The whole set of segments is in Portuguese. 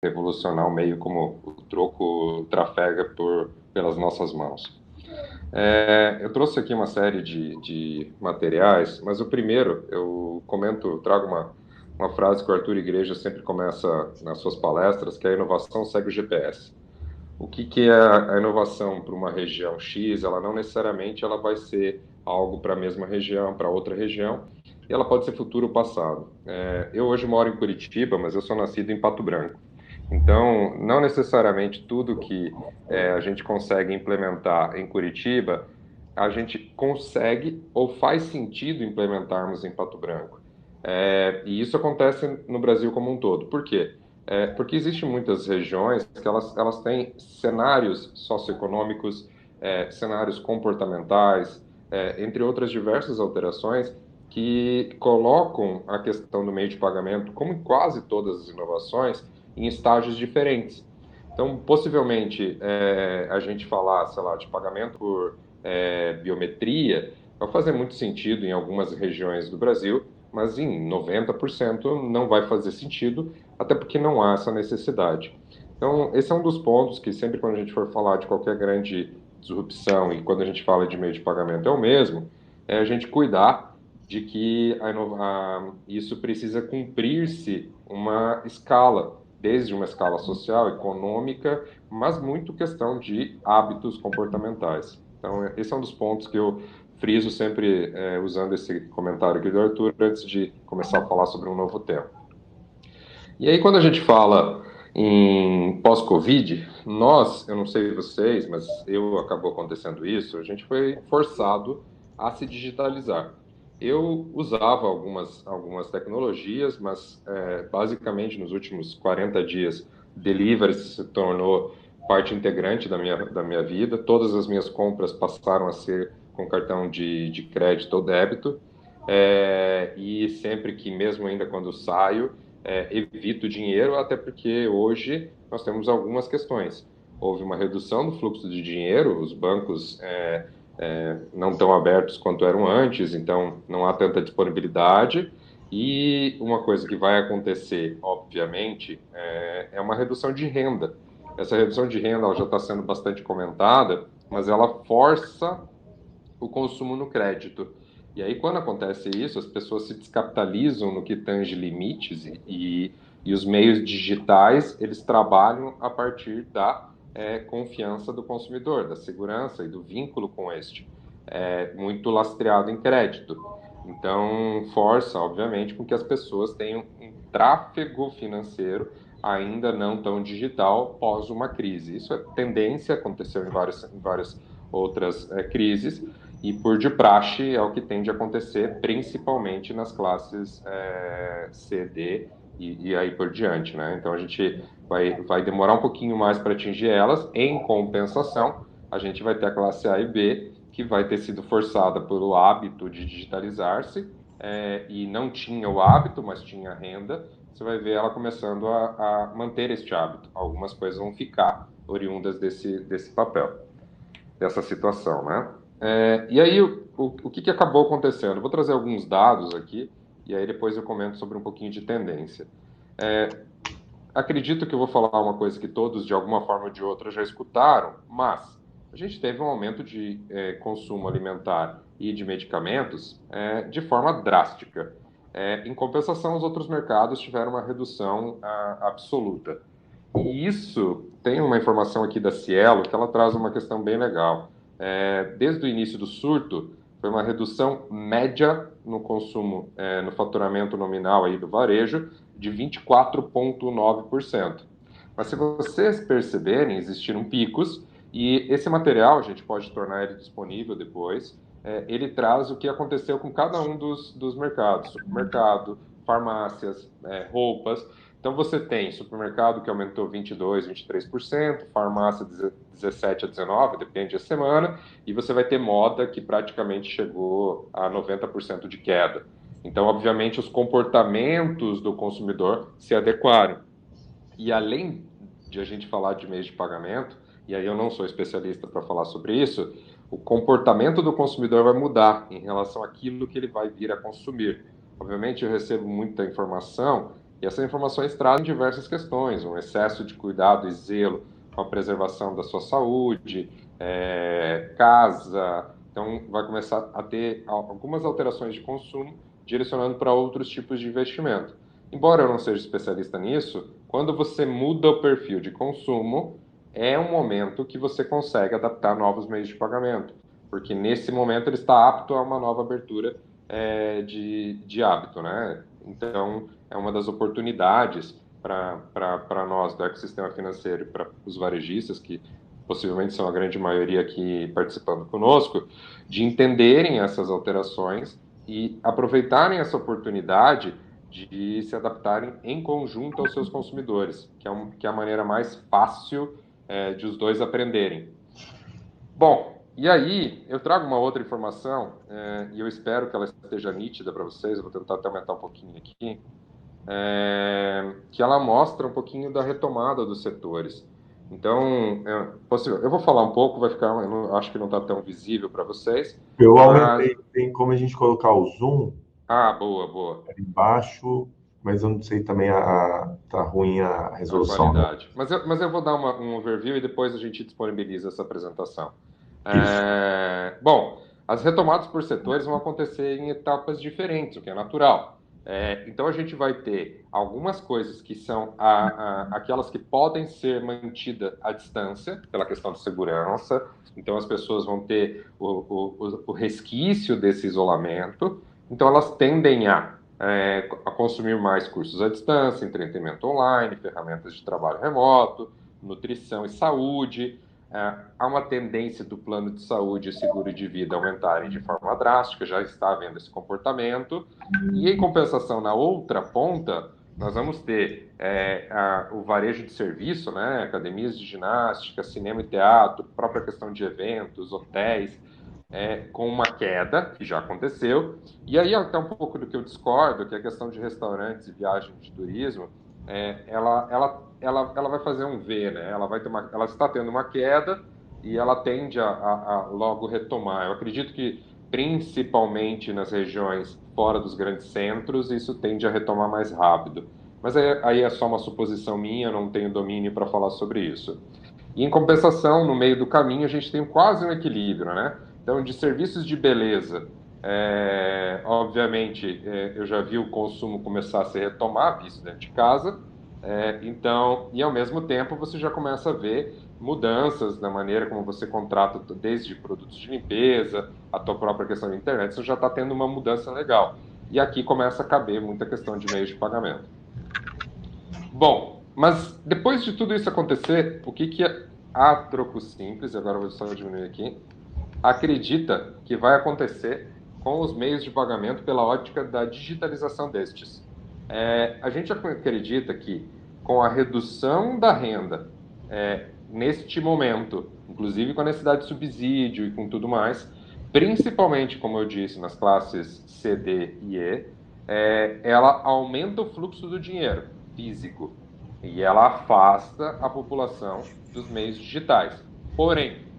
revolucionar o meio como o troco trafega pelas nossas mãos. Eu trouxe aqui uma série de materiais, mas o primeiro, eu comento, trago uma frase que o Arthur Igreja sempre começa nas suas palestras, que é a inovação segue o GPS. O que é a inovação para uma região X? Ela não necessariamente ela vai ser algo para a mesma região, para outra região, e ela pode ser futuro ou passado. Eu hoje moro em Curitiba, mas eu sou nascido em Pato Branco. Então, não necessariamente tudo que a gente consegue implementar em Curitiba, a gente consegue ou faz sentido implementarmos em Pato Branco. E isso acontece no Brasil como um todo. Por quê? Porque existem muitas regiões que elas têm cenários socioeconômicos, cenários comportamentais, entre outras diversas alterações que colocam a questão do meio de pagamento, como em quase todas as inovações, em estágios diferentes. Então, possivelmente, a gente falar, sei lá, de pagamento por biometria, vai fazer muito sentido em algumas regiões do Brasil, mas em 90% não vai fazer sentido, até porque não há essa necessidade. Então, esse é um dos pontos que sempre quando a gente for falar de qualquer grande disrupção e quando a gente fala de meio de pagamento é o mesmo, é a gente cuidar de que isso precisa cumprir-se uma escala, desde uma escala social, econômica, mas muito questão de hábitos comportamentais. Então, esse é um dos pontos que eu friso sempre usando esse comentário aqui do Arthur antes de começar a falar sobre um novo tema. E aí, quando a gente fala em pós-Covid, eu não sei vocês, mas eu acabou acontecendo isso, a gente foi forçado a se digitalizar. Eu usava algumas tecnologias, mas basicamente nos últimos 40 dias, delivery se tornou parte integrante da minha vida. Todas as minhas compras passaram a ser com cartão de crédito ou débito. E sempre que, mesmo ainda quando saio, evito dinheiro, até porque hoje nós temos algumas questões. Houve uma redução do fluxo de dinheiro, os bancos não estão abertos quanto eram antes, então não há tanta disponibilidade. E uma coisa que vai acontecer, obviamente, é uma redução de renda. Essa redução de renda ela já está sendo bastante comentada, mas ela força o consumo no crédito. E aí, quando acontece isso, as pessoas se descapitalizam no que tange limites e os meios digitais, eles trabalham a partir da confiança do consumidor, da segurança e do vínculo com este, muito lastreado em crédito. Então, força, obviamente, com que as pessoas tenham um tráfego financeiro ainda não tão digital pós uma crise. Isso é tendência, aconteceu em várias outras crises, e por de praxe é o que tende a acontecer, principalmente nas classes C, D e aí por diante, né? Então a gente vai demorar um pouquinho mais para atingir elas. Em compensação, a gente vai ter a classe A e B, que vai ter sido forçada pelo hábito de digitalizar-se e não tinha o hábito, mas tinha renda. Você vai ver ela começando a manter este hábito. Algumas coisas vão ficar oriundas desse papel, dessa situação, né? E aí, o que acabou acontecendo? Eu vou trazer alguns dados aqui, e aí depois eu comento sobre um pouquinho de tendência. Acredito que eu vou falar uma coisa que todos, de alguma forma ou de outra, já escutaram, mas a gente teve um aumento de consumo alimentar e de medicamentos de forma drástica. Em compensação, os outros mercados tiveram uma redução absoluta. E isso tem uma informação aqui da Cielo que ela traz uma questão bem legal. Desde o início do surto, foi uma redução média no consumo, no faturamento nominal aí do varejo, de 24,9%. Mas se vocês perceberem, existiram picos, e esse material, a gente pode tornar ele disponível depois, ele traz o que aconteceu com cada um dos mercados, supermercado, farmácias, roupas. Então você tem supermercado que aumentou 22, 23%, farmácia 17 a 19, depende da semana, e você vai ter moda que praticamente chegou a 90% de queda. Então, obviamente, os comportamentos do consumidor se adequaram. E além de a gente falar de meios de pagamento, e aí eu não sou especialista para falar sobre isso, o comportamento do consumidor vai mudar em relação àquilo que ele vai vir a consumir. Obviamente, eu recebo muita informação E essas informações trazem diversas questões, um excesso de cuidado e zelo com a preservação da sua saúde, casa. Então, vai começar a ter algumas alterações de consumo, direcionando para outros tipos de investimento. Embora eu não seja especialista nisso, quando você muda o perfil de consumo, é um momento que você consegue adaptar novos meios de pagamento, porque nesse momento ele está apto a uma nova abertura de hábito, né? Então, é uma das oportunidades para nós do ecossistema financeiro, para os varejistas, que possivelmente são a grande maioria aqui participando conosco, de entenderem essas alterações e aproveitarem essa oportunidade de se adaptarem em conjunto aos seus consumidores, que é a maneira mais fácil de os dois aprenderem. Bom, e aí eu trago uma outra informação, e eu espero que ela esteja nítida para vocês, eu vou tentar até aumentar um pouquinho aqui, que ela mostra um pouquinho da retomada dos setores. Então, eu vou falar um pouco, vai ficar, acho que não está tão visível para vocês, Eu mas... aumentei, tem como a gente colocar o zoom Ah, boa, boa. ali embaixo, mas eu não sei também tá ruim a A resolução, né? qualidade. Mas eu vou dar um overview e depois a gente disponibiliza essa apresentação. Isso. Bom, as retomadas por setores vão acontecer em etapas diferentes, o que é natural. Então a gente vai ter algumas coisas que são aquelas que podem ser mantidas à distância, pela questão de segurança. Então as pessoas vão ter o resquício desse isolamento. Então elas tendem a consumir mais cursos à distância, entretenimento online, ferramentas de trabalho remoto, nutrição e saúde. Há uma tendência do plano de saúde e seguro de vida aumentarem de forma drástica, já está havendo esse comportamento. E, em compensação, na outra ponta, nós vamos ter o varejo de serviço, né? Academias de ginástica, cinema e teatro, própria questão de eventos, hotéis, com uma queda, que já aconteceu. E aí, até um pouco do que eu discordo, que é a questão de restaurantes e viagens de turismo, ela vai fazer um V, né? Ela está tendo uma queda e ela tende a logo retomar. Eu acredito que, principalmente nas regiões fora dos grandes centros, isso tende a retomar mais rápido. Mas aí é só uma suposição minha, eu não tenho domínio para falar sobre isso. E, em compensação, no meio do caminho, a gente tem quase um equilíbrio, né? Então, de serviços de beleza, obviamente, eu já vi o consumo começar a se retomar, visto dentro de casa. Então, e ao mesmo tempo, você já começa a ver mudanças na maneira como você contrata, desde produtos de limpeza, a tua própria questão de internet, você já está tendo uma mudança legal. E aqui começa a caber muita questão de meios de pagamento. Bom, mas depois de tudo isso acontecer, o que a Troco Simples, agora eu vou só diminuir aqui, acredita que vai acontecer com os meios de pagamento pela ótica da digitalização destes? A gente acredita que com a redução da renda neste momento, inclusive com a necessidade de subsídio e com tudo mais, principalmente, como eu disse, nas classes C, D e E, ela aumenta o fluxo do dinheiro físico e ela afasta a população dos meios digitais. Porém,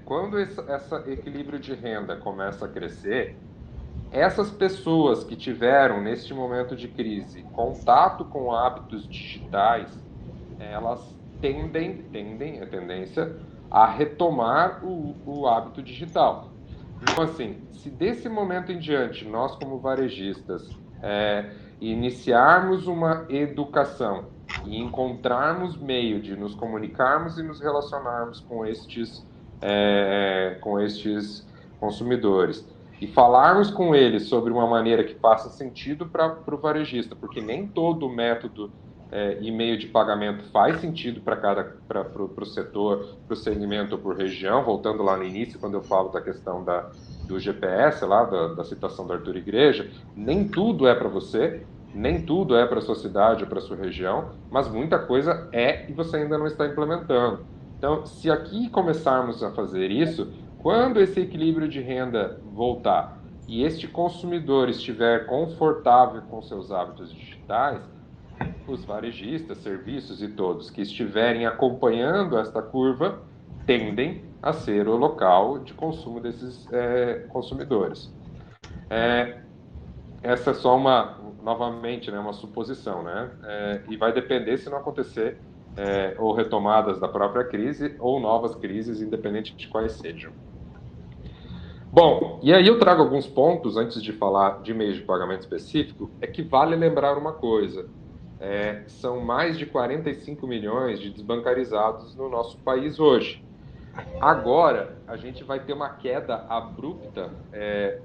quando esse equilíbrio de renda começa a crescer, essas pessoas que tiveram, neste momento de crise, contato com hábitos digitais, elas tendem, a tendência, a retomar o hábito digital. Então, assim, se desse momento em diante, nós como varejistas, iniciarmos uma educação e encontrarmos meio de nos comunicarmos e nos relacionarmos com estes consumidores e falarmos com eles sobre uma maneira que faça sentido para o varejista, porque nem todo método e meio de pagamento faz sentido para o setor, para o segmento ou por região. Voltando lá no início, quando eu falo da questão do GPS, lá da citação do Arthur Igreja, nem tudo é para você, nem tudo é para a sua cidade ou para a sua região, mas muita coisa e você ainda não está implementando. Então, se aqui começarmos a fazer isso, quando esse equilíbrio de renda voltar e este consumidor estiver confortável com seus hábitos digitais, os varejistas, serviços e todos que estiverem acompanhando esta curva tendem a ser o local de consumo desses consumidores. Essa é só novamente, né, uma suposição, né? E vai depender se não acontecer ou retomadas da própria crise ou novas crises, independente de quais sejam. Bom, e aí eu trago alguns pontos, antes de falar de meios de pagamento específico, é que vale lembrar uma coisa. São mais de 45 milhões de desbancarizados no nosso país hoje. Agora, a gente vai ter uma queda abrupta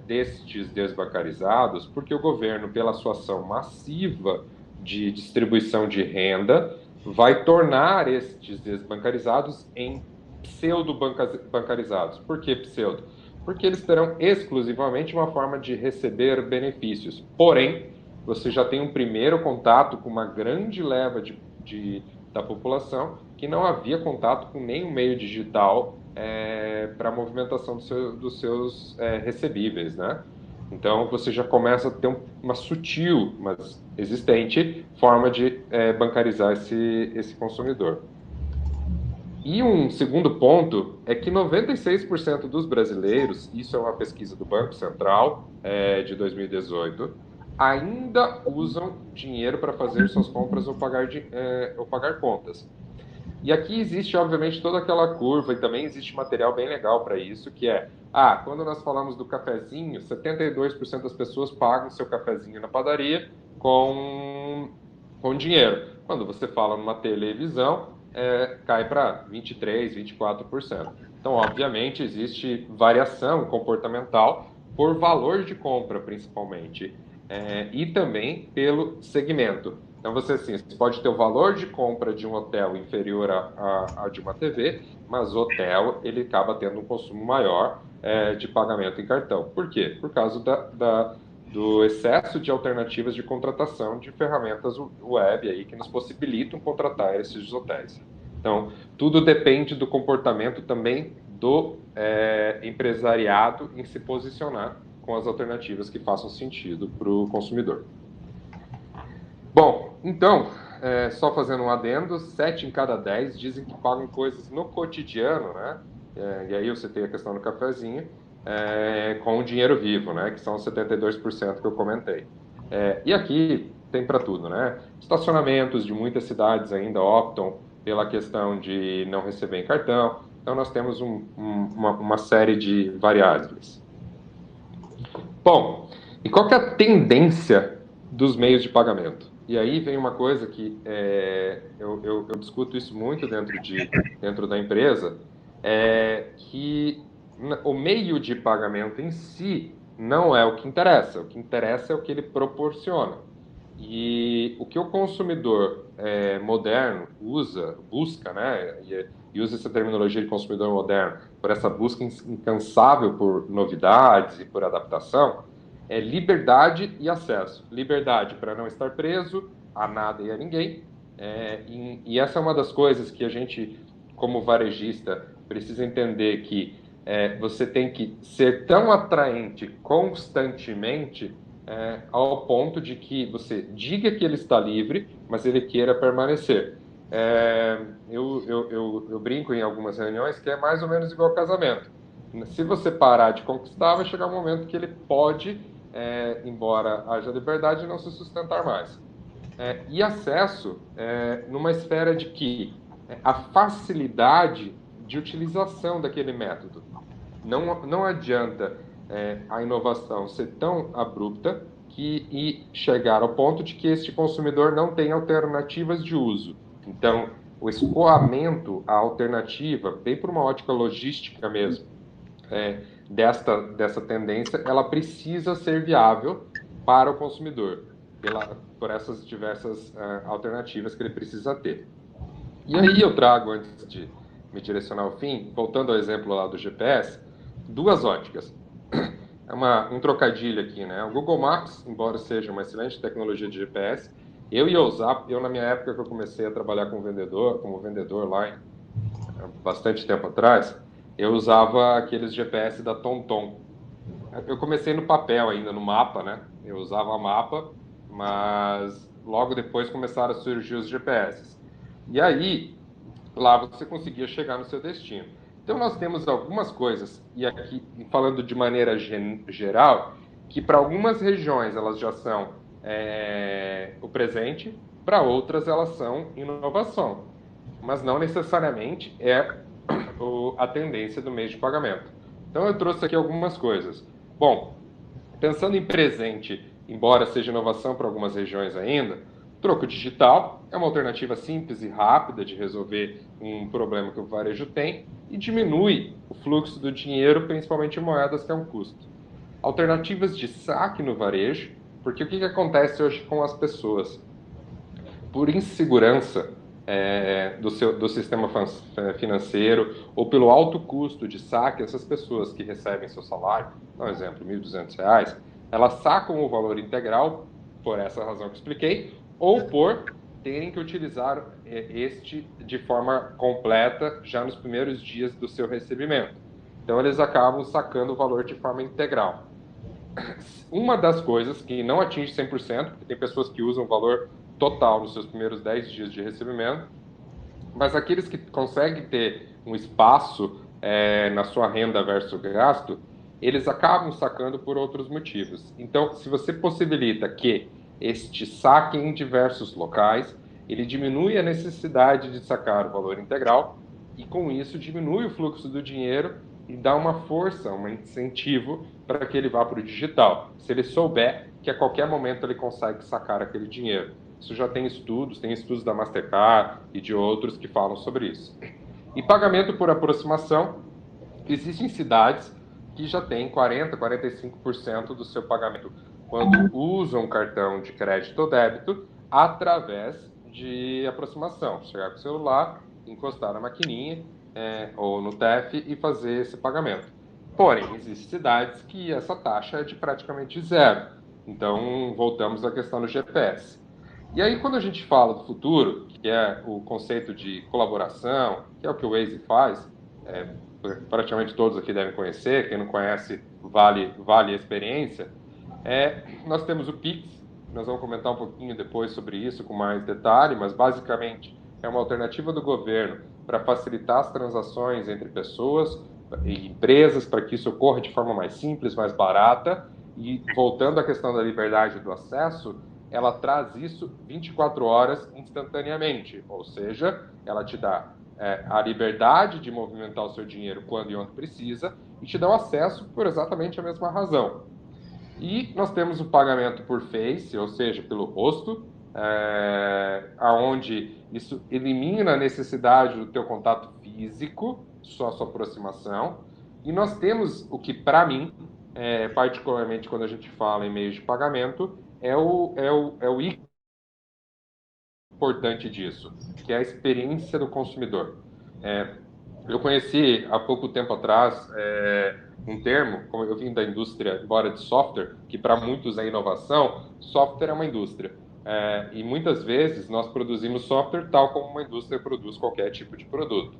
destes desbancarizados, porque o governo, pela sua ação massiva de distribuição de renda, vai tornar estes desbancarizados em pseudo-bancarizados. Por que pseudo? Porque eles terão exclusivamente uma forma de receber benefícios. Porém, você já tem um primeiro contato com uma grande leva da população que não havia contato com nenhum meio digital para a movimentação dos seus recebíveis, né? Então, você já começa a ter uma sutil, mas existente, forma de bancarizar esse consumidor. E um segundo ponto é que 96% dos brasileiros, isso é uma pesquisa do Banco Central de 2018, ainda usam dinheiro para fazer suas compras ou pagar contas. E aqui existe, obviamente, toda aquela curva, e também existe material bem legal para isso, que quando nós falamos do cafezinho, 72% das pessoas pagam seu cafezinho na padaria com dinheiro. Quando você fala numa televisão, cai para 23%, 24%. Então, obviamente, existe variação comportamental por valor de compra, principalmente, e também pelo segmento. Então, você pode ter o valor de compra de um hotel inferior a de uma TV, mas o hotel ele acaba tendo um consumo maior de pagamento em cartão. Por quê? Por causa do excesso de alternativas de contratação de ferramentas web aí que nos possibilitam contratar esses hotéis. Então, tudo depende do comportamento também do empresariado em se posicionar com as alternativas que façam sentido para o consumidor. Bom, então, só fazendo um adendo, 7 em cada 10 dizem que pagam coisas no cotidiano, né? E aí você tem a questão do cafezinho, com o dinheiro vivo, né? Que são os 72% que eu comentei. E aqui tem para tudo, né? Estacionamentos de muitas cidades ainda optam pela questão de não receber em cartão. Então, nós temos uma série de variáveis. Bom, e qual que é a tendência dos meios de pagamento? E aí vem uma coisa que eu discuto isso muito dentro da empresa, que o meio de pagamento em si não é o que interessa. O que interessa é o que ele proporciona. E o que o consumidor moderno busca, né, e usa essa terminologia de consumidor moderno, por essa busca incansável por novidades e por adaptação, é liberdade e acesso. Liberdade para não estar preso a nada e a ninguém. E essa é uma das coisas que a gente, como varejista, precisa entender que você tem que ser tão atraente constantemente ao ponto de que você diga que ele está livre, mas ele queira permanecer. Eu brinco em algumas reuniões que é mais ou menos igual ao casamento. Se você parar de conquistar, vai chegar um momento que ele pode, embora haja liberdade, não se sustentar mais. E acesso numa esfera de que a facilidade de utilização daquele método. Não adianta a inovação ser tão abrupta e chegar ao ponto de que este consumidor não tem alternativas de uso. Então, o escoamento, a alternativa, bem por uma ótica logística mesmo, dessa tendência, ela precisa ser viável para o consumidor, por essas diversas alternativas que ele precisa ter. E aí eu trago, antes de me direcionar ao fim, voltando ao exemplo lá do GPS, duas óticas. Um trocadilho aqui, né? O Google Maps, embora seja uma excelente tecnologia de GPS, eu na minha época que eu comecei a trabalhar como vendedor lá, bastante tempo atrás, eu usava aqueles GPS da TomTom. Eu comecei no papel ainda, no mapa, né? Eu usava mapa, mas logo depois começaram a surgir os GPS. E aí, lá você conseguia chegar no seu destino. Então, nós temos algumas coisas, e aqui falando de maneira geral, que para algumas regiões elas já são o presente, para outras elas são inovação, mas não necessariamente é a tendência do meio de pagamento. Então eu trouxe aqui algumas coisas. Bom, pensando em presente, embora seja inovação para algumas regiões ainda, troco digital é uma alternativa simples e rápida de resolver um problema que o varejo tem e diminui o fluxo do dinheiro, principalmente em moedas, que é um custo. Alternativas de saque no varejo, porque o que acontece hoje com as pessoas? Por insegurança do sistema financeiro ou pelo alto custo de saque, essas pessoas que recebem seu salário, por exemplo, R$ 1.200, elas sacam o valor integral, por essa razão que expliquei, ou por terem que utilizar este de forma completa já nos primeiros dias do seu recebimento. Então, eles acabam sacando o valor de forma integral. Uma das coisas que não atinge 100%, porque tem pessoas que usam o valor total nos seus primeiros 10 dias de recebimento, mas aqueles que conseguem ter um espaço na sua renda versus gasto, eles acabam sacando por outros motivos. Então, se você possibilita que este saque em diversos locais, ele diminui a necessidade de sacar o valor integral e, com isso, diminui o fluxo do dinheiro e dá uma força, um incentivo para que ele vá para o digital. Se ele souber que a qualquer momento ele consegue sacar aquele dinheiro. Isso já tem estudos da Mastercard e de outros que falam sobre isso. E pagamento por aproximação, existem cidades que já têm 40%, 45% do seu pagamento quando usam cartão de crédito ou débito através de aproximação. Chegar com o celular, encostar na maquininha ou no TEF e fazer esse pagamento. Porém, existem cidades que essa taxa é de praticamente zero. Então, voltamos à questão do GPS. E aí, quando a gente fala do futuro, que é o conceito de colaboração, que é o que o Waze faz, praticamente todos aqui devem conhecer, quem não conhece, vale a experiência, nós temos o Pix, nós vamos comentar um pouquinho depois sobre isso com mais detalhe, mas basicamente é uma alternativa do governo para facilitar as transações entre pessoas e empresas, para que isso ocorra de forma mais simples, mais barata, e voltando à questão da liberdade do acesso, ela traz isso 24 horas instantaneamente, ou seja, ela te dá a liberdade de movimentar o seu dinheiro quando e onde precisa e te dá o acesso por exatamente a mesma razão. E nós temos o pagamento por Face, ou seja, pelo rosto, aonde isso elimina a necessidade do teu contato físico, só a sua aproximação. E nós temos o que, para mim, particularmente quando a gente fala em meios de pagamento, é o importante disso, que é a experiência do consumidor. Eu conheci há pouco tempo atrás um termo, como eu vim da indústria, embora de software, que para muitos é inovação, software é uma indústria. E muitas vezes nós produzimos software tal como uma indústria produz qualquer tipo de produto.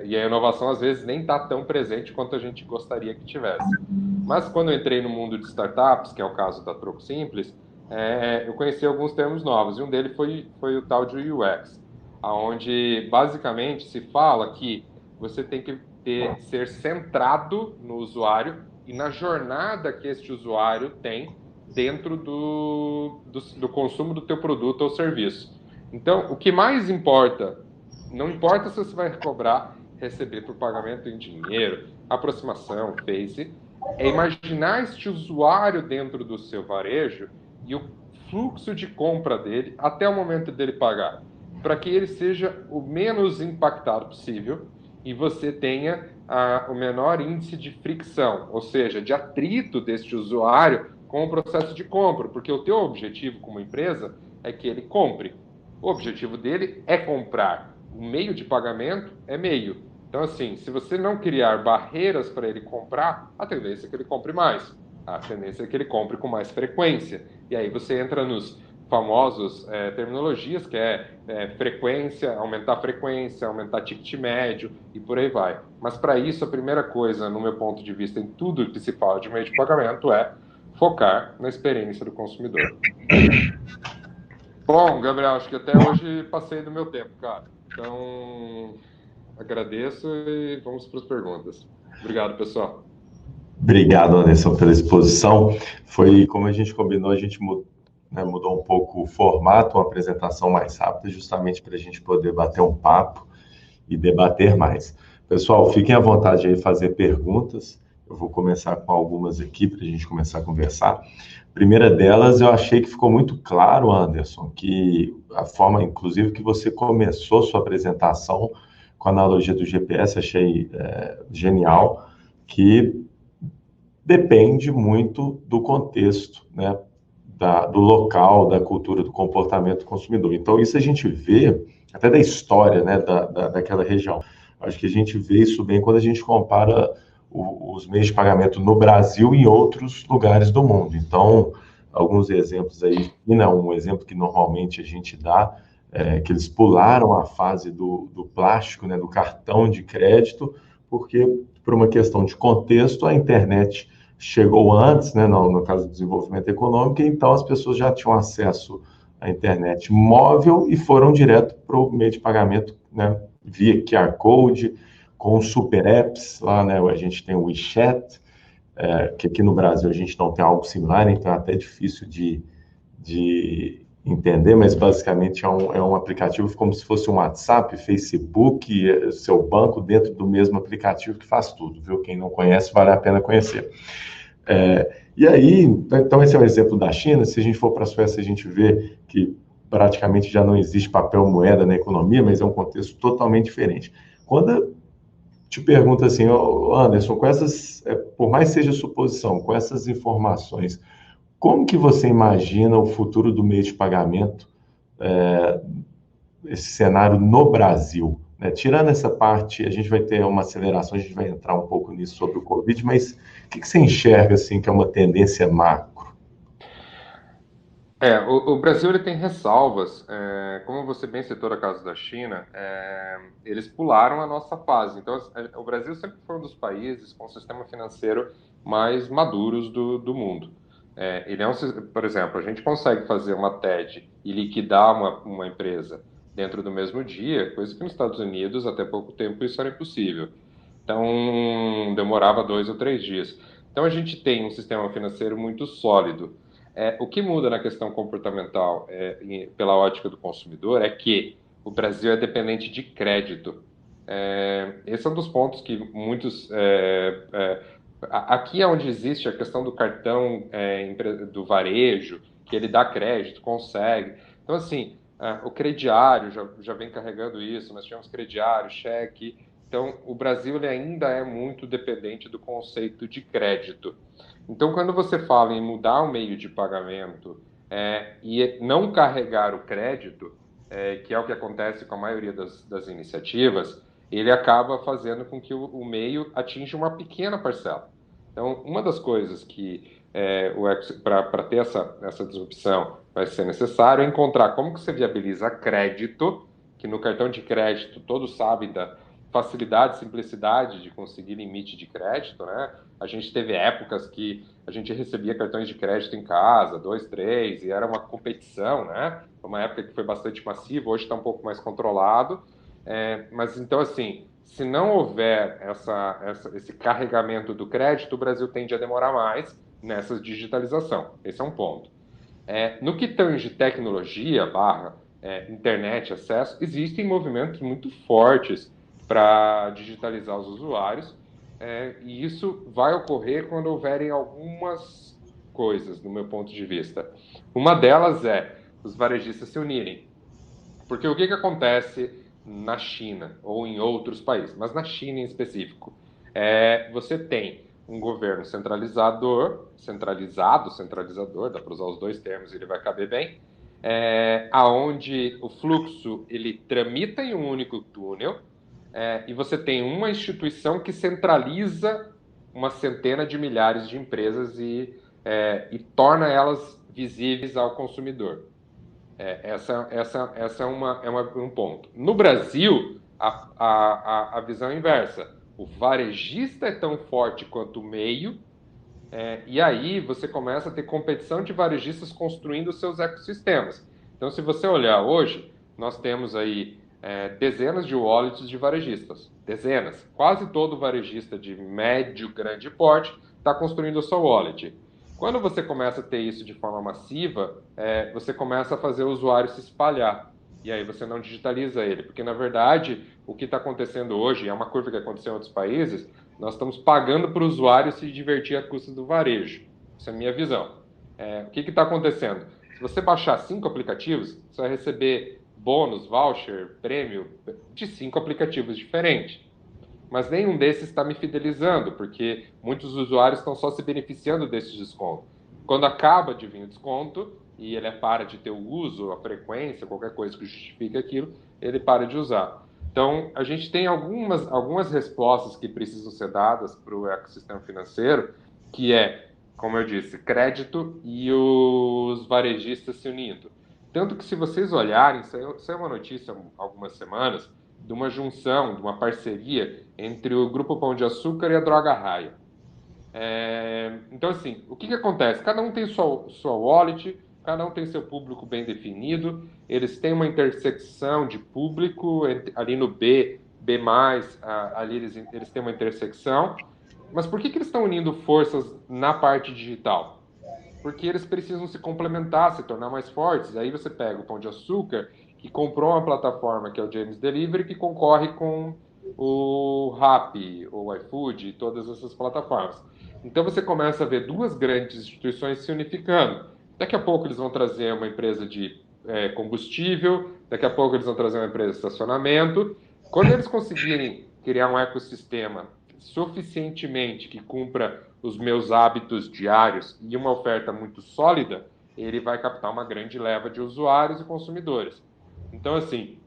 E a inovação às vezes nem está tão presente quanto a gente gostaria que tivesse. Mas quando eu entrei no mundo de startups, que é o caso da Troco Simples, eu conheci alguns termos novos, e um deles foi o tal de UX, onde basicamente se fala que você tem que ser centrado no usuário e na jornada que este usuário tem dentro do consumo do teu produto ou serviço. Então, o que mais importa, não importa se você vai receber por pagamento em dinheiro, aproximação, Face, é imaginar este usuário dentro do seu varejo e o fluxo de compra dele até o momento dele pagar, para que ele seja o menos impactado possível e você tenha o menor índice de fricção, ou seja, de atrito deste usuário com o processo de compra, porque o teu objetivo como empresa é que ele compre. O objetivo dele é comprar. O meio de pagamento é meio. Então, assim, se você não criar barreiras para ele comprar, a tendência é que ele compre mais. A tendência é que ele compre com mais frequência. E aí você entra nos famosos terminologias, que frequência, aumentar ticket médio e por aí vai. Mas para isso, a primeira coisa, no meu ponto de vista, em tudo que se fala de meio de pagamento é focar na experiência do consumidor. Bom, Gabriel, acho que até hoje passei do meu tempo, cara. Então, agradeço e vamos para as perguntas. Obrigado, pessoal. Obrigado, Anderson, pela exposição. Foi como a gente combinou, a gente né, mudou um pouco o formato, uma apresentação mais rápida, justamente para a gente poder bater um papo e debater mais. Pessoal, fiquem à vontade aí de fazer perguntas. Eu vou começar com algumas aqui para a gente começar a conversar. A primeira delas, eu achei que ficou muito claro, Anderson, que a forma, inclusive, que você começou sua apresentação com a analogia do GPS, achei genial, que depende muito do contexto, né, do local, da cultura, do comportamento do consumidor. Então, isso a gente vê até da história, né, daquela região. Acho que a gente vê isso bem quando a gente compara os meios de pagamento no Brasil e em outros lugares do mundo. Então, alguns exemplos aí, um exemplo que normalmente a gente dá, que eles pularam a fase do plástico, né, do cartão de crédito, porque, por uma questão de contexto, a internet chegou antes, né, no caso do desenvolvimento econômico, então as pessoas já tinham acesso à internet móvel e foram direto para o meio de pagamento, né, via QR Code, com super apps, lá, né, a gente tem o WeChat, que aqui no Brasil a gente não tem algo similar, então é até difícil de entender, mas basicamente é um aplicativo como se fosse um WhatsApp, Facebook, seu banco dentro do mesmo aplicativo que faz tudo, viu? Quem não conhece, vale a pena conhecer. E aí, então esse é um exemplo da China. Se a gente for para a Suécia, a gente vê que praticamente já não existe papel moeda na economia, mas é um contexto totalmente diferente. Quando eu te pergunto assim, Anderson, com essas, por mais seja suposição, com essas informações, como que você imagina o futuro do meio de pagamento, esse cenário no Brasil? Né? Tirando essa parte, a gente vai ter uma aceleração, a gente vai entrar um pouco nisso sobre o Covid, mas o que você enxerga assim, que é uma tendência macro? O Brasil ele tem ressalvas, como você bem citou a caso da China, eles pularam a nossa fase. Então, o Brasil sempre foi um dos países com o sistema financeiro mais maduros do mundo. Ele é por exemplo, a gente consegue fazer uma TED e liquidar uma empresa dentro do mesmo dia, coisa que nos Estados Unidos, até pouco tempo, isso era impossível. Então, demorava 2 ou 3 dias. Então, a gente tem um sistema financeiro muito sólido. O que muda na questão comportamental, pela ótica do consumidor, é que o Brasil é dependente de crédito. Esse é um dos pontos que muitos. Aqui é onde existe a questão do cartão do varejo, que ele dá crédito, consegue. Então, assim, o crediário já vem carregando isso, nós tivemos crediário, cheque. Então, o Brasil ele ainda é muito dependente do conceito de crédito. Então, quando você fala em mudar o meio de pagamento e não carregar o crédito, que é o que acontece com a maioria das iniciativas, ele acaba fazendo com que o meio atinja uma pequena parcela. Então, uma das coisas que para ter essa disrupção vai ser necessário é encontrar como que você viabiliza crédito, que no cartão de crédito todos sabem da facilidade, simplicidade de conseguir limite de crédito, né? A gente teve épocas que a gente recebia cartões de crédito em casa, 2, 3, e era uma competição, né? Uma época que foi bastante massiva, hoje está um pouco mais controlado. Mas então, assim, se não houver esse carregamento do crédito, o Brasil tende a demorar mais nessa digitalização. Esse é um ponto. No que tange tecnologia, internet, acesso, existem movimentos muito fortes para digitalizar os usuários, e isso vai ocorrer quando houverem algumas coisas, no meu ponto de vista. Uma delas é os varejistas se unirem. Porque o que acontece na China ou em outros países, mas na China em específico, você tem um governo centralizador, dá para usar os dois termos, ele vai caber bem, aonde o fluxo ele tramita em um único túnel, e você tem uma instituição que centraliza uma centena de milhares de empresas e torna elas visíveis ao consumidor. Essa é um ponto. No Brasil, a visão é inversa. O varejista é tão forte quanto o meio, e aí você começa a ter competição de varejistas construindo seus ecossistemas. Então, se você olhar hoje, nós temos aí dezenas de wallets de varejistas. Dezenas. Quase todo varejista de médio, grande porte está construindo a sua wallet. Quando você começa a ter isso de forma massiva, você começa a fazer o usuário se espalhar. E aí você não digitaliza ele. Porque, na verdade, o que está acontecendo hoje, é uma curva que aconteceu em outros países, nós estamos pagando para o usuário se divertir a custa do varejo. Essa é a minha visão. O que está acontecendo? Se você baixar 5 aplicativos, você vai receber bônus, voucher, prêmio de 5 aplicativos diferentes. Mas nenhum desses está me fidelizando, porque muitos usuários estão só se beneficiando desse desconto. Quando acaba de vir o desconto e ele para de ter o uso, a frequência, qualquer coisa que justifique aquilo, ele para de usar. Então, a gente tem algumas respostas que precisam ser dadas para o ecossistema financeiro, que é, como eu disse, crédito e os varejistas se unindo. Tanto que, se vocês olharem, saiu uma notícia há algumas semanas de uma junção, de uma parceria entre o Grupo Pão de Açúcar e a Droga Raia. Então, assim, o que acontece? Cada um tem sua wallet, cada um tem seu público bem definido, eles têm uma intersecção de público, ali no B+, ali eles têm uma intersecção, mas por que eles estão unindo forças na parte digital? Porque eles precisam se complementar, se tornar mais fortes. Aí você pega o Pão de Açúcar, que comprou uma plataforma que é o James Delivery, que concorre com o Rappi, o iFood, e todas essas plataformas. Então você começa a ver duas grandes instituições se unificando. Daqui a pouco eles vão trazer uma empresa de combustível, daqui a pouco eles vão trazer uma empresa de estacionamento. Quando eles conseguirem criar um ecossistema suficientemente que cumpra os meus hábitos diários e uma oferta muito sólida, ele vai captar uma grande leva de usuários e consumidores. Então, assim,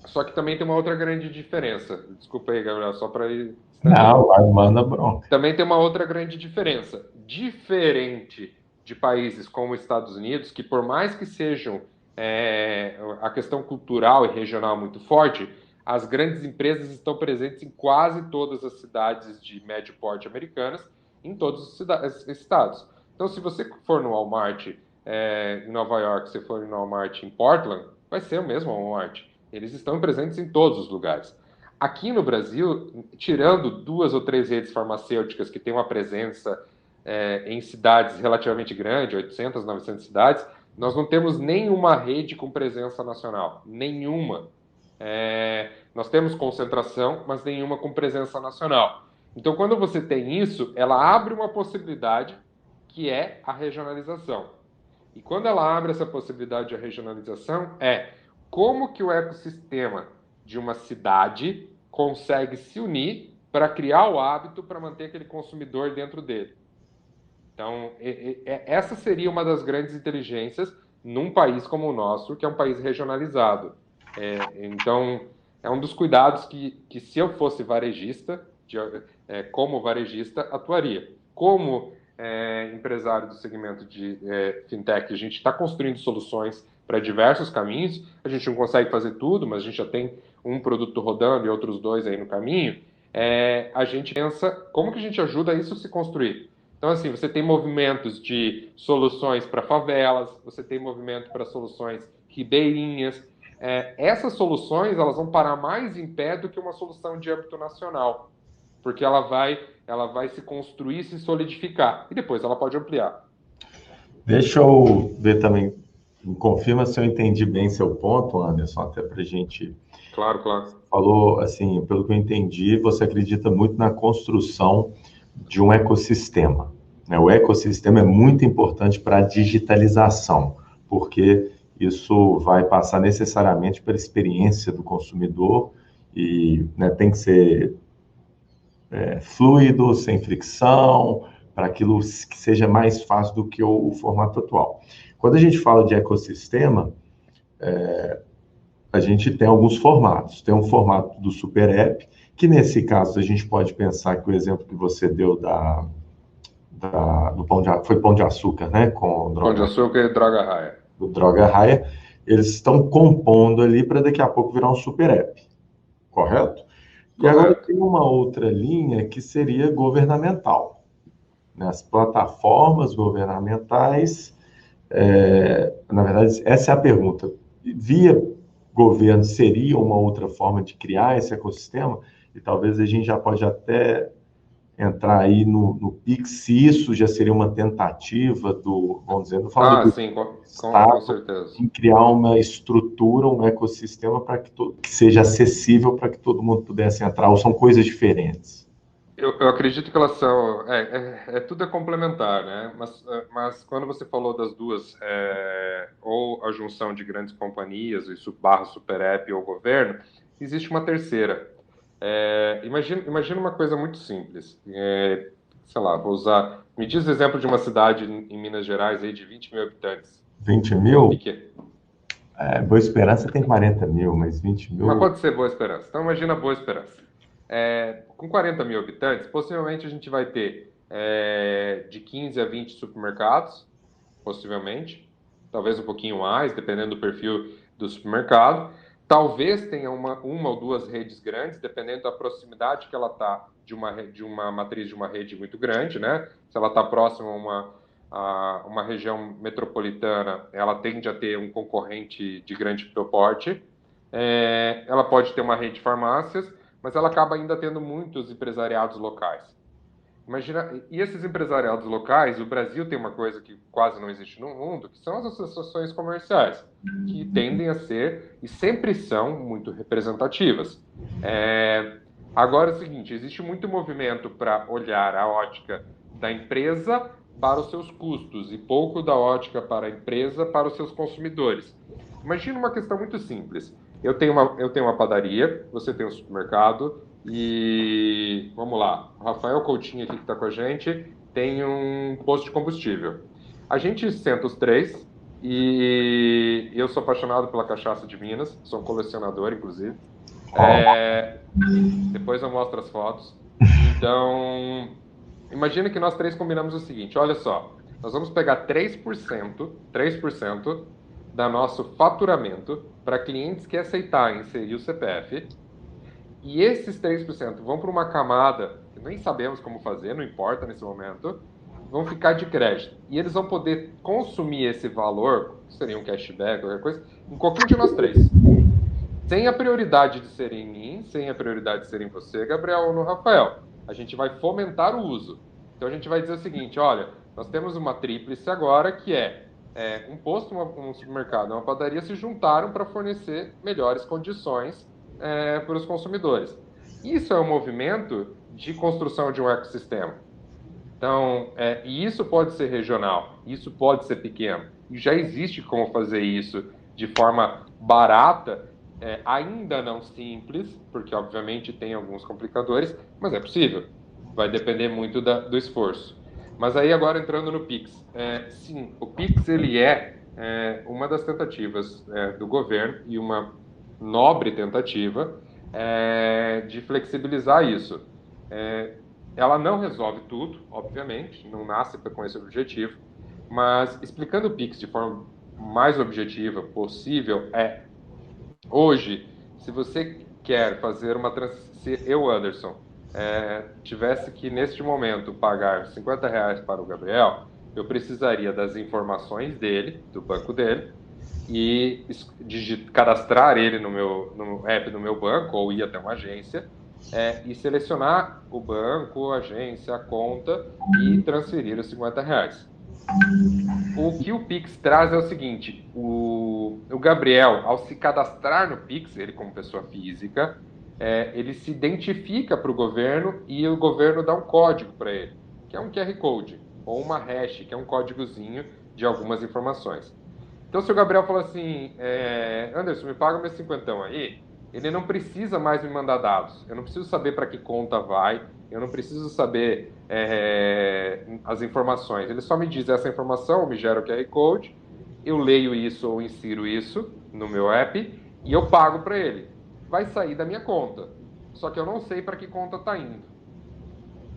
só que também tem uma outra grande diferença. Desculpa aí, Gabriel, só para ir... Não, manda bronca. Também tem uma outra grande diferença. Diferente de países como os Estados Unidos, que por mais que sejam a questão cultural e regional muito forte, as grandes empresas estão presentes em quase todas as cidades de médio porte americanas, em todos os estados. Então, se você for no Walmart em Nova York, se for no Walmart em Portland, vai ser o mesmo Walmart. Eles estão presentes em todos os lugares. Aqui no Brasil, tirando 2 ou 3 redes farmacêuticas que têm uma presença em cidades relativamente grandes, 800, 900 cidades, nós não temos nenhuma rede com presença nacional. Nenhuma. Nós temos concentração, mas nenhuma com presença nacional. Então, quando você tem isso, ela abre uma possibilidade que é a regionalização. E quando ela abre essa possibilidade de regionalização, como que o ecossistema de uma cidade consegue se unir para criar o hábito para manter aquele consumidor dentro dele. Então, essa seria uma das grandes inteligências num país como o nosso, que é um país regionalizado. Então, é um dos cuidados que se eu fosse varejista, como varejista, atuaria. Como empresário do segmento de fintech, a gente está construindo soluções para diversos caminhos. A gente não consegue fazer tudo, mas a gente já tem um produto rodando e outros 2 aí no caminho. A gente pensa como que a gente ajuda isso a se construir. Então, assim, você tem movimentos de soluções para favelas, você tem movimento para soluções ribeirinhas. Essas soluções, elas vão parar mais em pé do que uma solução de âmbito nacional, porque ela vai se construir, se solidificar, e depois ela pode ampliar. Deixa eu ver também, confirma se eu entendi bem seu ponto, Anderson, até para a gente... Claro, claro. Falou, assim, pelo que eu entendi, você acredita muito na construção de um ecossistema, né? O ecossistema é muito importante para a digitalização, porque isso vai passar necessariamente pela experiência do consumidor e, né, tem que ser fluido, sem fricção, para aquilo que seja mais fácil do que o formato atual. Quando a gente fala de ecossistema, a gente tem alguns formatos. Tem um formato do Super App, que nesse caso a gente pode pensar que o exemplo que você deu do Pão de Açúcar, né? Com Pão de Açúcar e Droga Raia. Do Droga Raia, eles estão compondo ali para daqui a pouco virar um Super App, correto? E agora tem uma outra linha que seria governamental. As plataformas governamentais, na verdade, essa é a pergunta. Via governo seria uma outra forma de criar esse ecossistema? E talvez a gente já pode até entrar aí no Pix, se isso já seria uma tentativa do, vamos dizer, não falo do Sim, com Estado certeza. em criar uma estrutura, um ecossistema para que seja acessível para que todo mundo pudesse entrar, ou são coisas diferentes? Eu acredito que elas são. Tudo é complementar, né? Mas quando você falou das duas, ou a junção de grandes companhias, isso barra super app ou governo, existe uma terceira. Imagina uma coisa muito simples. Sei lá, vou usar. Me diz o exemplo de uma cidade em Minas Gerais aí de 20 mil habitantes. 20 Ou mil? pequeno. Boa Esperança tem 40 mil, mas 20 Mas mil. pode ser Boa Esperança. Então imagina Boa Esperança. Com 40 mil habitantes, possivelmente a gente vai ter de 15 a 20 supermercados, possivelmente. Talvez um pouquinho mais, dependendo do perfil do supermercado. Talvez tenha uma ou duas redes grandes, dependendo da proximidade que ela está de uma matriz de uma rede muito grande, né? Se ela está próxima a uma região metropolitana, ela tende a ter um concorrente de grande porte. Ela pode ter uma rede de farmácias, mas ela acaba ainda tendo muitos empresariados locais. Imagina, e esses empresariados locais, o Brasil tem uma coisa que quase não existe no mundo, que são as associações comerciais, que tendem a ser e sempre são muito representativas. Agora é o seguinte, existe muito movimento para olhar a ótica da empresa para os seus custos e pouco da ótica para a empresa para os seus consumidores. Imagina uma questão muito simples. Eu tenho uma padaria, você tem um supermercado, e vamos lá, o Rafael Coutinho aqui que está com a gente tem um posto de combustível. A gente senta os três e eu sou apaixonado pela cachaça de Minas, sou um colecionador, inclusive. Depois eu mostro as fotos. Então, imagina que nós três combinamos o seguinte: olha só, nós vamos pegar 3% da nosso faturamento para clientes que aceitarem inserir o CPF. E esses 3% vão para uma camada que nem sabemos como fazer, não importa nesse momento, vão ficar de crédito. E eles vão poder consumir esse valor, que seria um cashback, qualquer coisa, em qualquer de nós três. Sem a prioridade de ser em mim, sem a prioridade de ser em você, Gabriel, ou no Rafael. A gente vai fomentar o uso. Então a gente vai dizer o seguinte: olha, nós temos uma tríplice agora que um posto, um supermercado, uma padaria se juntaram para fornecer melhores condições para os consumidores. Isso é um movimento de construção de um ecossistema. Então, e isso pode ser regional, isso pode ser pequeno. E já existe como fazer isso de forma barata, ainda não simples, porque obviamente tem alguns complicadores, mas é possível. Vai depender muito do esforço. Mas aí agora entrando no Pix. Sim, o Pix ele uma das tentativas do governo e uma nobre tentativa de flexibilizar isso. Ela não resolve tudo, obviamente, não nasce com esse objetivo, mas explicando o Pix de forma mais objetiva possível hoje, se você quer fazer se eu, Anderson, tivesse que, neste momento, pagar R$ 50 para o Gabriel, eu precisaria das informações dele, do banco dele, e cadastrar ele no app do meu banco, ou ir até uma agência, e selecionar o banco, a agência, a conta, e transferir os R$ 50. O que o Pix traz é o seguinte: o Gabriel, ao se cadastrar no Pix, ele como pessoa física, ele se identifica para o governo e o governo dá um código para ele, que é um QR Code, ou uma hash, que é um códigozinho de algumas informações. Então, se o Gabriel fala assim, Anderson, me paga meus cinquentão aí, ele não precisa mais me mandar dados. Eu não preciso saber para que conta vai, eu não preciso saber as informações. Ele só me diz essa informação, me gera o QR Code, eu leio isso ou insiro isso no meu app e eu pago para ele. Vai sair da minha conta, só que eu não sei para que conta está indo.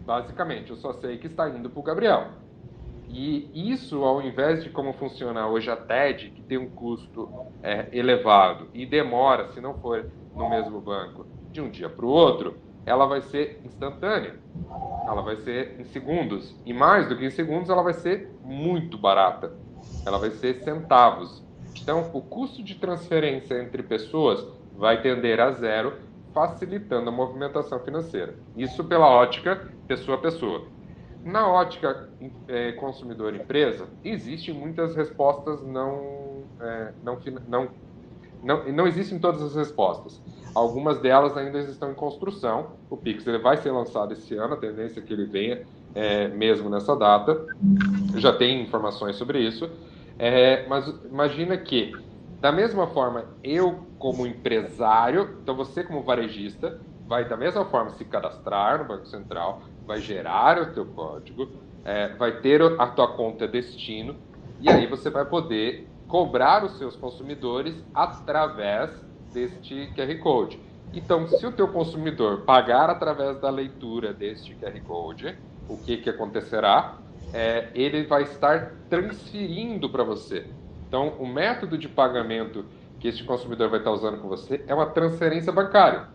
Basicamente, eu só sei que está indo para o Gabriel. E isso, ao invés de como funciona hoje a TED, que tem um custo elevado e demora, se não for no mesmo banco, de um dia para o outro, ela vai ser instantânea. Ela vai ser em segundos. E mais do que em segundos, ela vai ser muito barata. Ela vai ser centavos. Então, o custo de transferência entre pessoas vai tender a zero, facilitando a movimentação financeira. Isso pela ótica pessoa a pessoa. Na ótica consumidor-empresa, existem muitas respostas não existem todas as respostas. Algumas delas ainda estão em construção. O Pix ele vai ser lançado esse ano, a tendência é que ele venha mesmo nessa data. Já tem informações sobre isso. Mas imagina que, da mesma forma, eu como empresário, então você como varejista, vai da mesma forma se cadastrar no Banco Central, vai gerar o teu código, vai ter a tua conta destino, e aí você vai poder cobrar os seus consumidores através deste QR Code. Então, se o teu consumidor pagar através da leitura deste QR Code, o que acontecerá? Ele vai estar transferindo para você. Então, o método de pagamento que este consumidor vai estar usando com você é uma transferência bancária.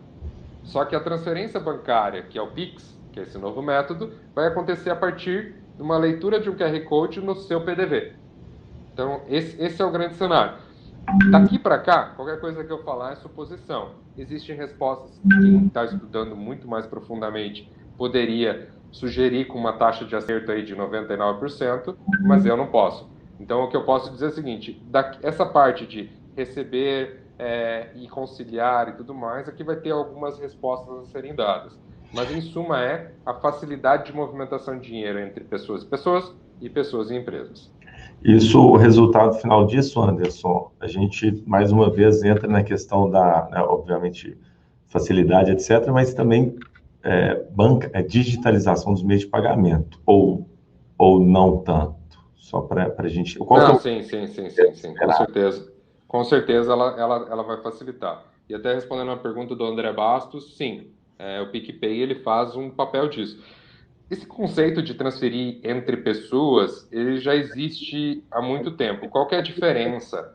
Só que a transferência bancária, que é o Pix, que é esse novo método, vai acontecer a partir de uma leitura de um QR Code no seu PDV. Então, esse é o grande cenário. Daqui para cá, qualquer coisa que eu falar é suposição. Existem respostas que quem está estudando muito mais profundamente poderia sugerir com uma taxa de acerto aí de 99%, mas eu não posso. Então, o que eu posso dizer é o seguinte, essa parte de receber e conciliar e tudo mais, aqui vai ter algumas respostas a serem dadas. Mas, em suma, a facilidade de movimentação de dinheiro entre pessoas e pessoas e empresas. Isso, o resultado final disso, Anderson, a gente, mais uma vez, entra na questão da, obviamente, facilidade, etc., mas também digitalização dos meios de pagamento, ou não tanto, só para a gente... Sim, com certeza ela vai facilitar. E até respondendo a pergunta do André Bastos, sim, o PicPay ele faz um papel disso. Esse conceito de transferir entre pessoas, ele já existe há muito tempo. Qual que é a diferença?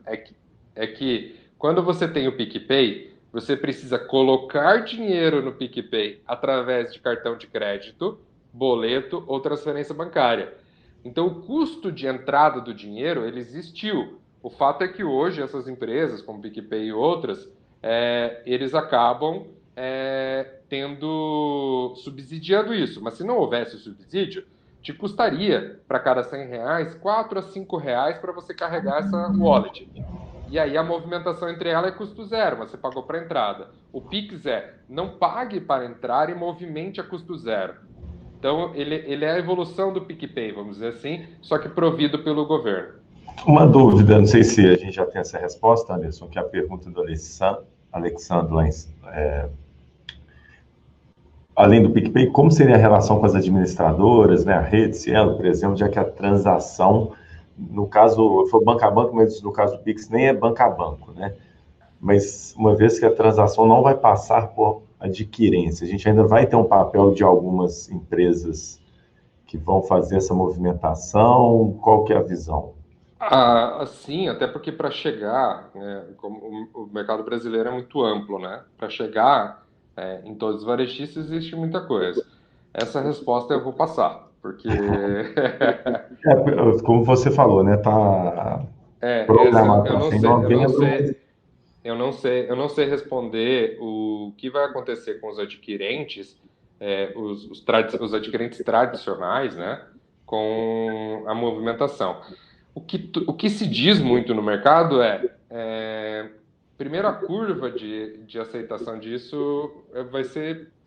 É que quando você tem o PicPay, você precisa colocar dinheiro no PicPay através de cartão de crédito, boleto ou transferência bancária. Então, o custo de entrada do dinheiro, ele existiu. O fato é que hoje essas empresas, como PicPay e outras, eles acabam subsidiando isso. Mas se não houvesse o subsídio, te custaria, para cada R$100, R$4 a R$5 para você carregar essa wallet. E aí a movimentação entre ela é custo zero, mas você pagou para entrada. O Pix não pague para entrar e movimente a custo zero. Então, ele é a evolução do PicPay, vamos dizer assim, só que provido pelo governo. Uma dúvida, não sei se a gente já tem essa resposta, Anderson, que é a pergunta do Alexandre, além do PicPay, como seria a relação com as administradoras, né, a rede, Cielo, por exemplo, já que a transação, no caso, foi banco a banco, mas no caso do Pix nem é banco a banco, né? Mas uma vez que a transação não vai passar por adquirência, a gente ainda vai ter um papel de algumas empresas que vão fazer essa movimentação, qual que é a visão? Sim, até porque para chegar, como o mercado brasileiro é muito amplo, né? Para chegar em todos os varejistas existe muita coisa. Essa resposta eu vou passar, porque... como você falou, né? Tá programado para ser em novembro. Eu não sei responder o que vai acontecer com os adquirentes, os adquirentes tradicionais, né? Com a movimentação. O que se diz muito no mercado primeiro, a curva de aceitação disso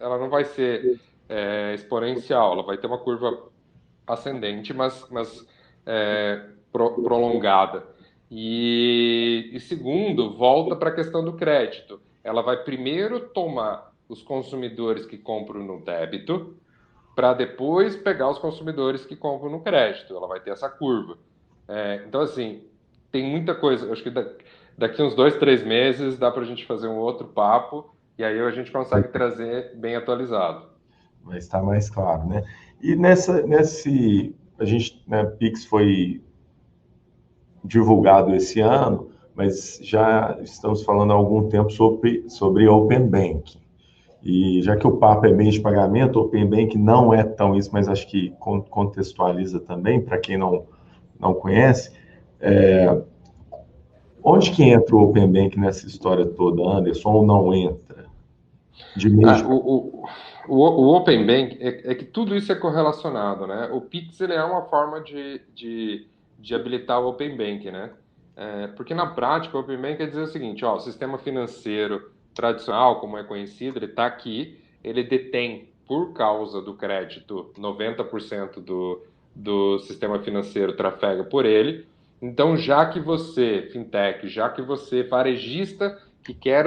ela não vai ser exponencial, ela vai ter uma curva ascendente, mas prolongada. E segundo, volta para a questão do crédito. Ela vai primeiro tomar os consumidores que compram no débito, para depois pegar os consumidores que compram no crédito. Ela vai ter essa curva. Então, assim, tem muita coisa. Eu acho que daqui uns 2, 3 meses dá para a gente fazer um outro papo e aí a gente consegue trazer bem atualizado. Vai estar mais claro, né? E a gente, né, Pix foi divulgado esse ano, mas já estamos falando há algum tempo sobre Open Banking. E já que o papo é meio de pagamento, Open Banking não é tão isso, mas acho que contextualiza também, para quem não conhece. Onde que entra o Open Banking nessa história toda, Anderson, ou não entra? de meios de... O Open Bank é que tudo isso é correlacionado, né? O Pix ele é uma forma de habilitar o Open Bank, né? Porque na prática o Open Bank quer dizer o seguinte, ó, o sistema financeiro tradicional, como é conhecido, ele está aqui, ele detém, por causa do crédito, 90% do sistema financeiro trafega por ele. Então, já que você, fintech, já que você, varejista, que quer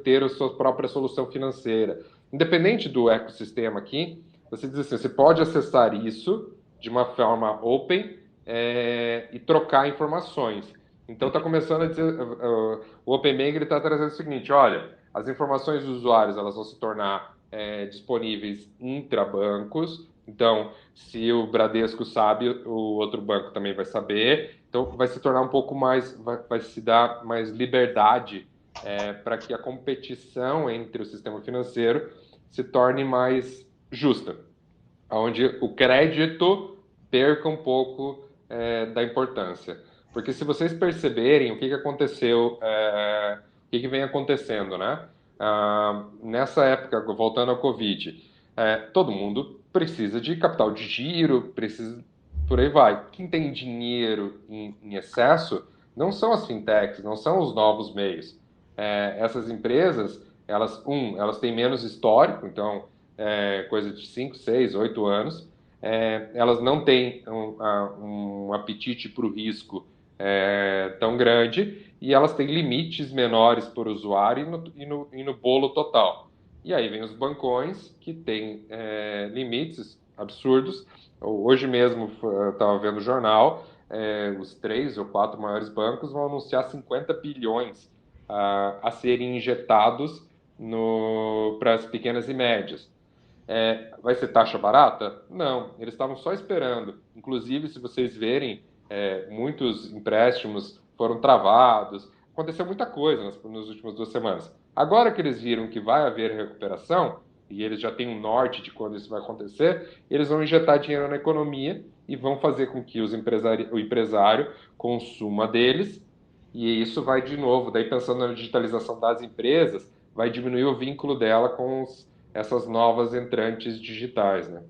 ter a sua própria solução financeira, independente do ecossistema aqui, você diz assim, você pode acessar isso de uma forma open e trocar informações. Então está começando a dizer, o Open Bank está trazendo o seguinte, olha, as informações dos usuários elas vão se tornar disponíveis intrabancos. Então, se o Bradesco sabe, o outro banco também vai saber. Então, vai se tornar um pouco mais, vai se dar mais liberdade para que a competição entre o sistema financeiro se torne mais justa, onde o crédito perca um pouco da importância. Porque se vocês perceberem o que aconteceu, o que vem acontecendo, né? Nessa época, voltando ao Covid, todo mundo precisa de capital de giro, precisa, por aí vai. Quem tem dinheiro em excesso não são as fintechs, não são os novos meios. Essas empresas, elas têm menos histórico, então, coisa de 5, 6, 8 anos, elas não têm um apetite para o risco tão grande e elas têm limites menores para o usuário e no bolo total. E aí vem os bancões que têm limites absurdos. Hoje mesmo eu estava vendo o jornal, os 3 ou 4 maiores bancos vão anunciar 50 bilhões a serem injetados para as pequenas e médias. Vai ser taxa barata? Não, eles estavam só esperando. Inclusive, se vocês verem, muitos empréstimos foram travados. Aconteceu muita coisa nas últimas 2 semanas. Agora que eles viram que vai haver recuperação, e eles já têm um norte de quando isso vai acontecer, eles vão injetar dinheiro na economia e vão fazer com que o empresário consuma deles, e isso vai de novo, daí pensando na digitalização das empresas, vai diminuir o vínculo dela com essas novas entrantes digitais, né?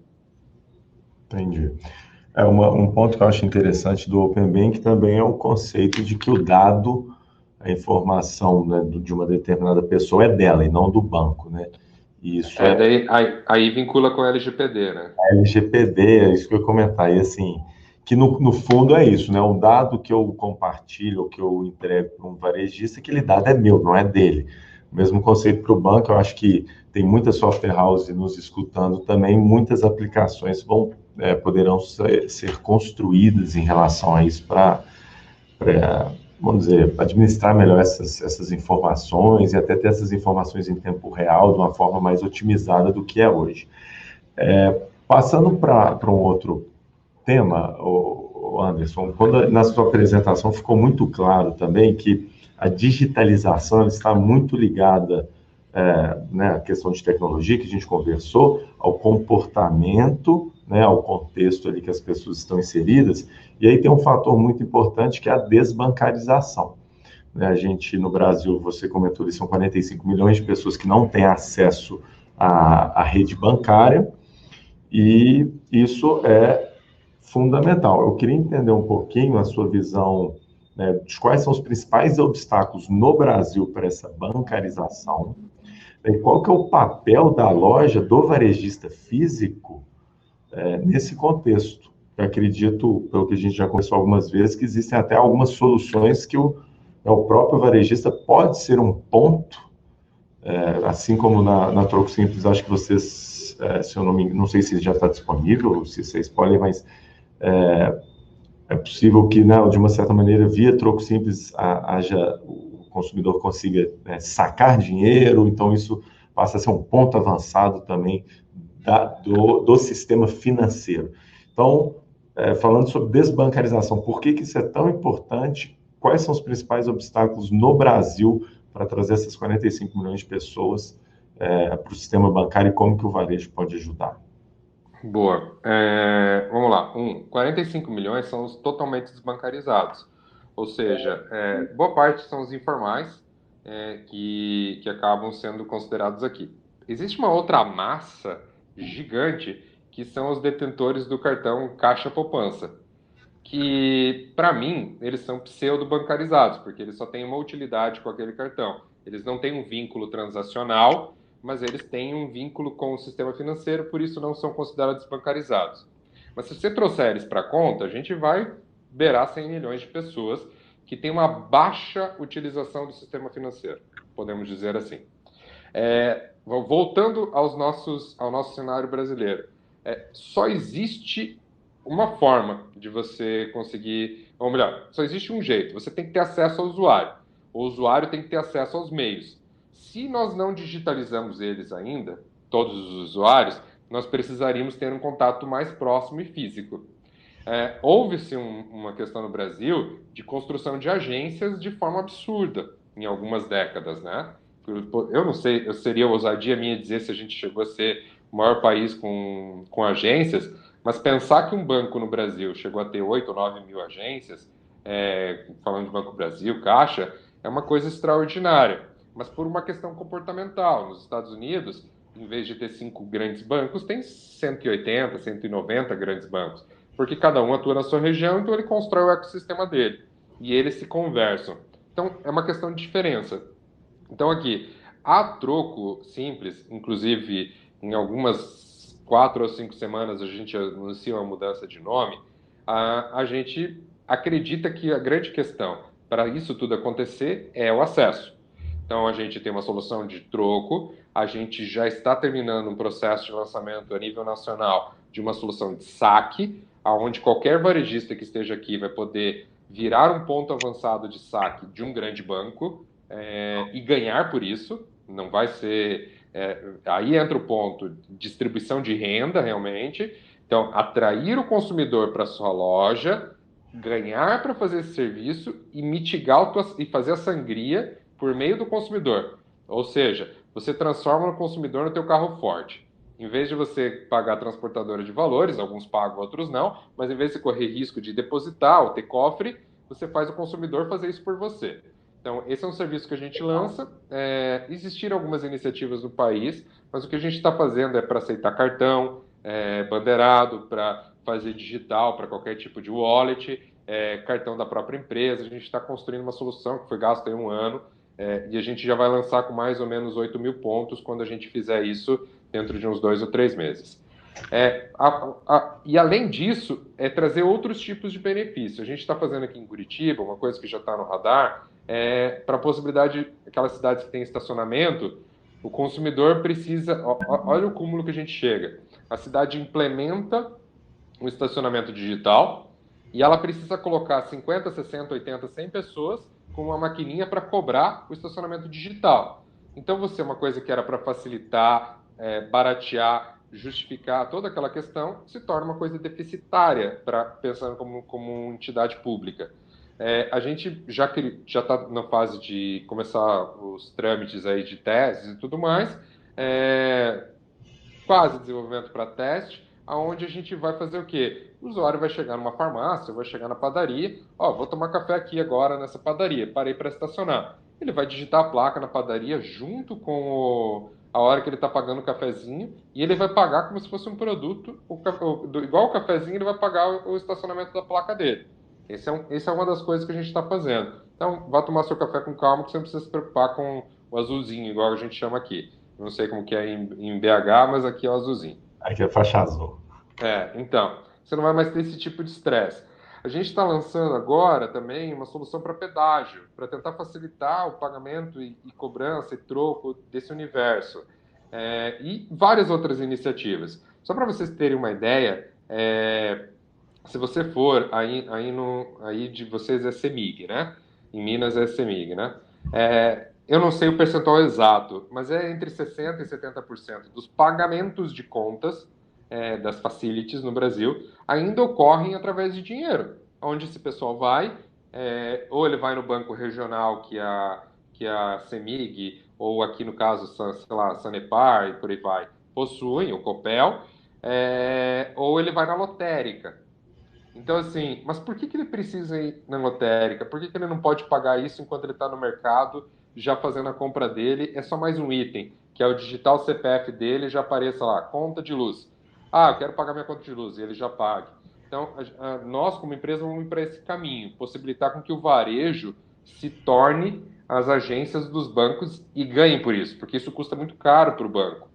Entendi. Um ponto que eu acho interessante do Open Bank também é o conceito de que o dado, a informação, né, de uma determinada pessoa é dela e não do banco, né? E isso é Daí, aí vincula com o LGPD, né? LGPD, é isso que eu ia comentar. E assim, que no fundo é isso, né? O dado que eu compartilho, ou que eu entrego para um varejista, aquele dado é meu, não é dele. O mesmo conceito para o banco, eu acho que tem muita software house nos escutando também, muitas aplicações poderão ser construídas em relação a isso para, vamos dizer, administrar melhor essas informações e até ter essas informações em tempo real de uma forma mais otimizada do que é hoje. Passando para um outro tema, o Anderson, na sua apresentação ficou muito claro também que a digitalização está muito ligada, né, à questão de tecnologia que a gente conversou, ao comportamento, né, ao contexto ali que as pessoas estão inseridas, e aí tem um fator muito importante que é a desbancarização. Né, a gente, no Brasil, você comentou, são 45 milhões de pessoas que não têm acesso à rede bancária, e isso é fundamental. Eu queria entender um pouquinho a sua visão, né, de quais são os principais obstáculos no Brasil para essa bancarização, e qual que é o papel da loja, do varejista físico, nesse contexto. Eu acredito, pelo que a gente já conversou algumas vezes, que existem até algumas soluções que o próprio varejista pode ser um ponto, assim como na Troco Simples, acho que vocês, se eu não sei se já está disponível, se vocês podem, mas é possível que, né, de uma certa maneira, via Troco Simples, o consumidor consiga, né, sacar dinheiro, então isso passa a ser um ponto avançado também do sistema financeiro. Então, falando sobre desbancarização, por que isso é tão importante? Quais são os principais obstáculos no Brasil para trazer essas 45 milhões de pessoas para o sistema bancário e como que o varejo pode ajudar? Boa. Vamos lá. 45 milhões são os totalmente desbancarizados. Ou seja, boa parte são os informais que acabam sendo considerados aqui. existe uma outra massa gigante que são os detentores do cartão Caixa Poupança, que, para mim, eles são pseudo-bancarizados, porque eles só têm uma utilidade com aquele cartão. Eles não têm um vínculo transacional, mas eles têm um vínculo com o sistema financeiro, por isso não são considerados bancarizados. Mas se você trouxer eles para a conta, a gente vai beirar 100 milhões de pessoas que têm uma baixa utilização do sistema financeiro, podemos dizer assim. Voltando ao nosso cenário brasileiro, só existe uma forma de você conseguir, ou melhor, só existe um jeito, você tem que ter acesso ao usuário. O usuário tem que ter acesso aos meios. Se nós não digitalizamos eles ainda, todos os usuários, nós precisaríamos ter um contato mais próximo e físico. Houve-se uma questão no Brasil de construção de agências de forma absurda em algumas décadas, né? Eu não sei, seria ousadia minha dizer se a gente chegou a ser o maior país com agências, mas pensar que um banco no Brasil chegou a ter 8 ou 9 mil agências, falando de Banco Brasil, Caixa, é uma coisa extraordinária. Mas por uma questão comportamental. Nos Estados Unidos, em vez de ter 5 grandes bancos, tem 180, 190 grandes bancos. Porque cada um atua na sua região, então ele constrói o ecossistema dele. E eles se conversam. Então, é uma questão de diferença. Então, aqui, a troco simples, inclusive em algumas 4 ou 5 semanas a gente anuncia uma mudança de nome, a gente acredita que a grande questão para isso tudo acontecer é o acesso. Então, a gente tem uma solução de troco, a gente já está terminando um processo de lançamento a nível nacional de uma solução de saque, onde qualquer varejista que esteja aqui vai poder virar um ponto avançado de saque de um grande banco e ganhar por isso. Não vai ser... aí entra o ponto de distribuição de renda, realmente. Então, atrair o consumidor para a sua loja, ganhar para fazer esse serviço e mitigar e fazer a sangria por meio do consumidor. Ou seja, você transforma o consumidor no teu carro forte. Em vez de você pagar a transportadora de valores, alguns pagam, outros não, mas em vez de você correr risco de depositar ou ter cofre, você faz o consumidor fazer isso por você. Então, esse é um serviço que a gente lança. Existiram algumas iniciativas no país, mas o que a gente está fazendo é para aceitar cartão, bandeirado, para fazer digital, para qualquer tipo de wallet, cartão da própria empresa. A gente está construindo uma solução que foi gasta em um ano, e a gente já vai lançar com mais ou menos 8 mil pontos quando a gente fizer isso dentro de uns 2 ou 3 meses. E além disso, trazer outros tipos de benefício. A gente está fazendo aqui em Curitiba, uma coisa que já está no radar, para a possibilidade, aquelas cidades que têm estacionamento, o consumidor precisa... Olha o cúmulo que a gente chega. A cidade implementa um estacionamento digital e ela precisa colocar 50, 60, 80, 100 pessoas com uma maquininha para cobrar o estacionamento digital. Então, você, uma coisa que era para facilitar, baratear, justificar toda aquela questão, se torna uma coisa deficitária, pensando como entidade pública. A gente já está na fase de começar os trâmites aí de testes e tudo mais, quase desenvolvimento para teste, aonde a gente vai fazer o quê? O usuário vai chegar numa farmácia, vai chegar na padaria, vou tomar café aqui agora nessa padaria, parei para estacionar. Ele vai digitar a placa na padaria junto com a hora que ele está pagando o cafezinho, e ele vai pagar como se fosse um produto, igual o cafezinho, ele vai pagar o estacionamento da placa dele. Essa é uma das coisas que a gente está fazendo. Então, vá tomar seu café com calma, que você não precisa se preocupar com o azulzinho, igual a gente chama aqui. Não sei como que é em BH, mas aqui é o azulzinho. Aqui é faixa azul. Então, você não vai mais ter esse tipo de estresse. A gente está lançando agora também uma solução para pedágio, para tentar facilitar o pagamento e cobrança e troco desse universo. E várias outras iniciativas. Só para vocês terem uma ideia, se você for, aí de vocês é CEMIG, né? Em Minas é CEMIG, né? Eu não sei o percentual exato, mas é entre 60% e 70% dos pagamentos de contas das facilities no Brasil ainda ocorrem através de dinheiro. Onde esse pessoal vai, ou ele vai no banco regional que a CEMIG, ou aqui no caso, sei lá, Sanepar e por aí vai, possuem, o Copel, ou ele vai na lotérica. Então, assim, mas por que ele precisa ir na lotérica? Por que ele não pode pagar isso enquanto ele está no mercado, já fazendo a compra dele? É só mais um item. que ao digitar o CPF dele já apareça lá, conta de luz. Ah, eu quero pagar minha conta de luz, e ele já pague. Então, nós, como empresa, vamos para esse caminho, possibilitar com que o varejo se torne as agências dos bancos e ganhem por isso, porque isso custa muito caro para o banco.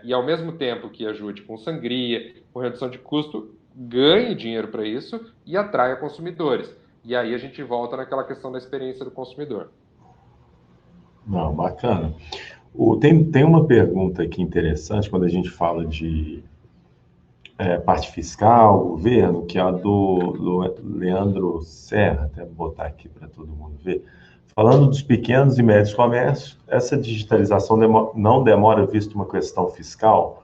E ao mesmo tempo que ajude com sangria, com redução de custo, ganhe dinheiro para isso e atraia consumidores. E aí a gente volta naquela questão da experiência do consumidor. Não, bacana. Tem uma pergunta aqui interessante quando a gente fala de parte fiscal, governo, que é a do Leandro Serra, até botar aqui para todo mundo ver. Falando dos pequenos e médios comércios, essa digitalização não demora, visto uma questão fiscal,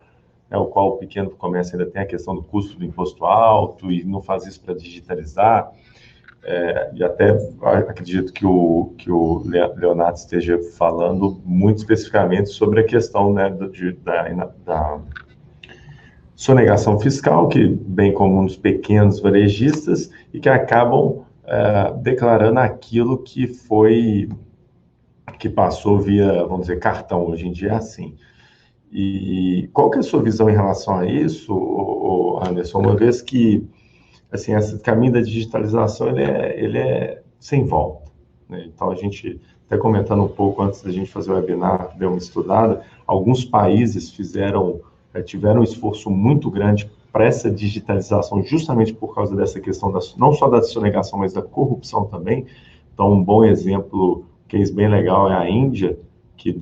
o qual o pequeno comércio ainda tem a questão do custo do imposto alto e não faz isso para digitalizar. E até acredito que o Leonardo esteja falando muito especificamente sobre a questão, né, da sonegação fiscal, que bem comum nos pequenos varejistas, e que acabam declarando aquilo que passou via, vamos dizer, cartão. Hoje em dia é assim. E qual que é a sua visão em relação a isso, Anderson? Uma vez que assim, esse caminho da digitalização ele é sem volta, né? Então, a gente, até comentando um pouco antes da gente fazer o webinar, deu uma estudada, alguns países tiveram um esforço muito grande para essa digitalização, justamente por causa dessa questão, não só da sonegação, mas da corrupção também. Então, um bom exemplo, case bem legal, é a Índia, que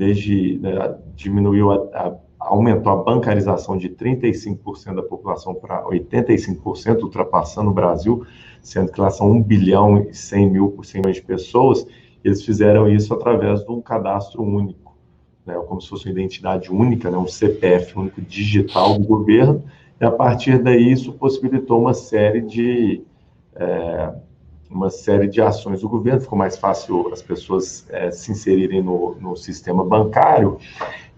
aumentou a bancarização de 35% da população para 85%, ultrapassando o Brasil, sendo que lá são 1 bilhão e 100 milhões de pessoas. Eles fizeram isso através de um cadastro único, né, como se fosse uma identidade única, né, um CPF único digital do governo, e a partir daí isso possibilitou uma série de ações do governo, ficou mais fácil as pessoas se inserirem no sistema bancário,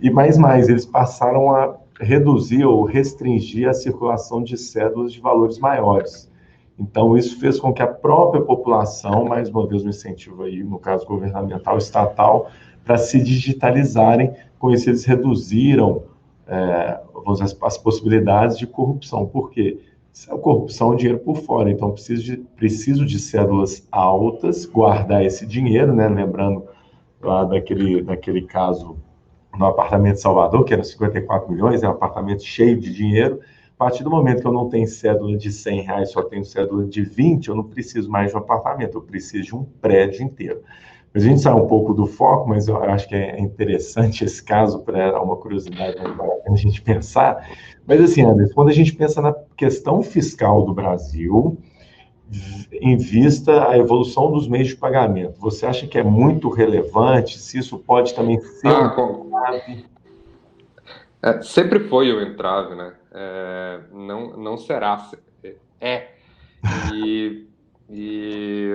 e mais, eles passaram a reduzir ou restringir a circulação de cédulas de valores maiores. Então, isso fez com que a própria população, mais uma vez um incentivo aí, no caso governamental, estatal, para se digitalizarem. Com isso, eles reduziram vamos dizer, as possibilidades de corrupção. Por quê? A corrupção é o dinheiro por fora, então preciso de cédulas altas, guardar esse dinheiro, né? Lembrando lá daquele caso no apartamento de Salvador, que era 54 milhões, é um apartamento cheio de dinheiro. A partir do momento que eu não tenho cédula de R$ 100, só tenho cédula de 20, eu não preciso mais de um apartamento, eu preciso de um prédio inteiro. A gente sai um pouco do foco, mas eu acho que é interessante esse caso para uma curiosidade para a gente pensar. Mas assim, Anderson, quando a gente pensa na questão fiscal do Brasil, em vista a evolução dos meios de pagamento, você acha que é muito relevante? Se isso pode também ser entrave? Sempre foi o entrave, né? Não será. É. E, e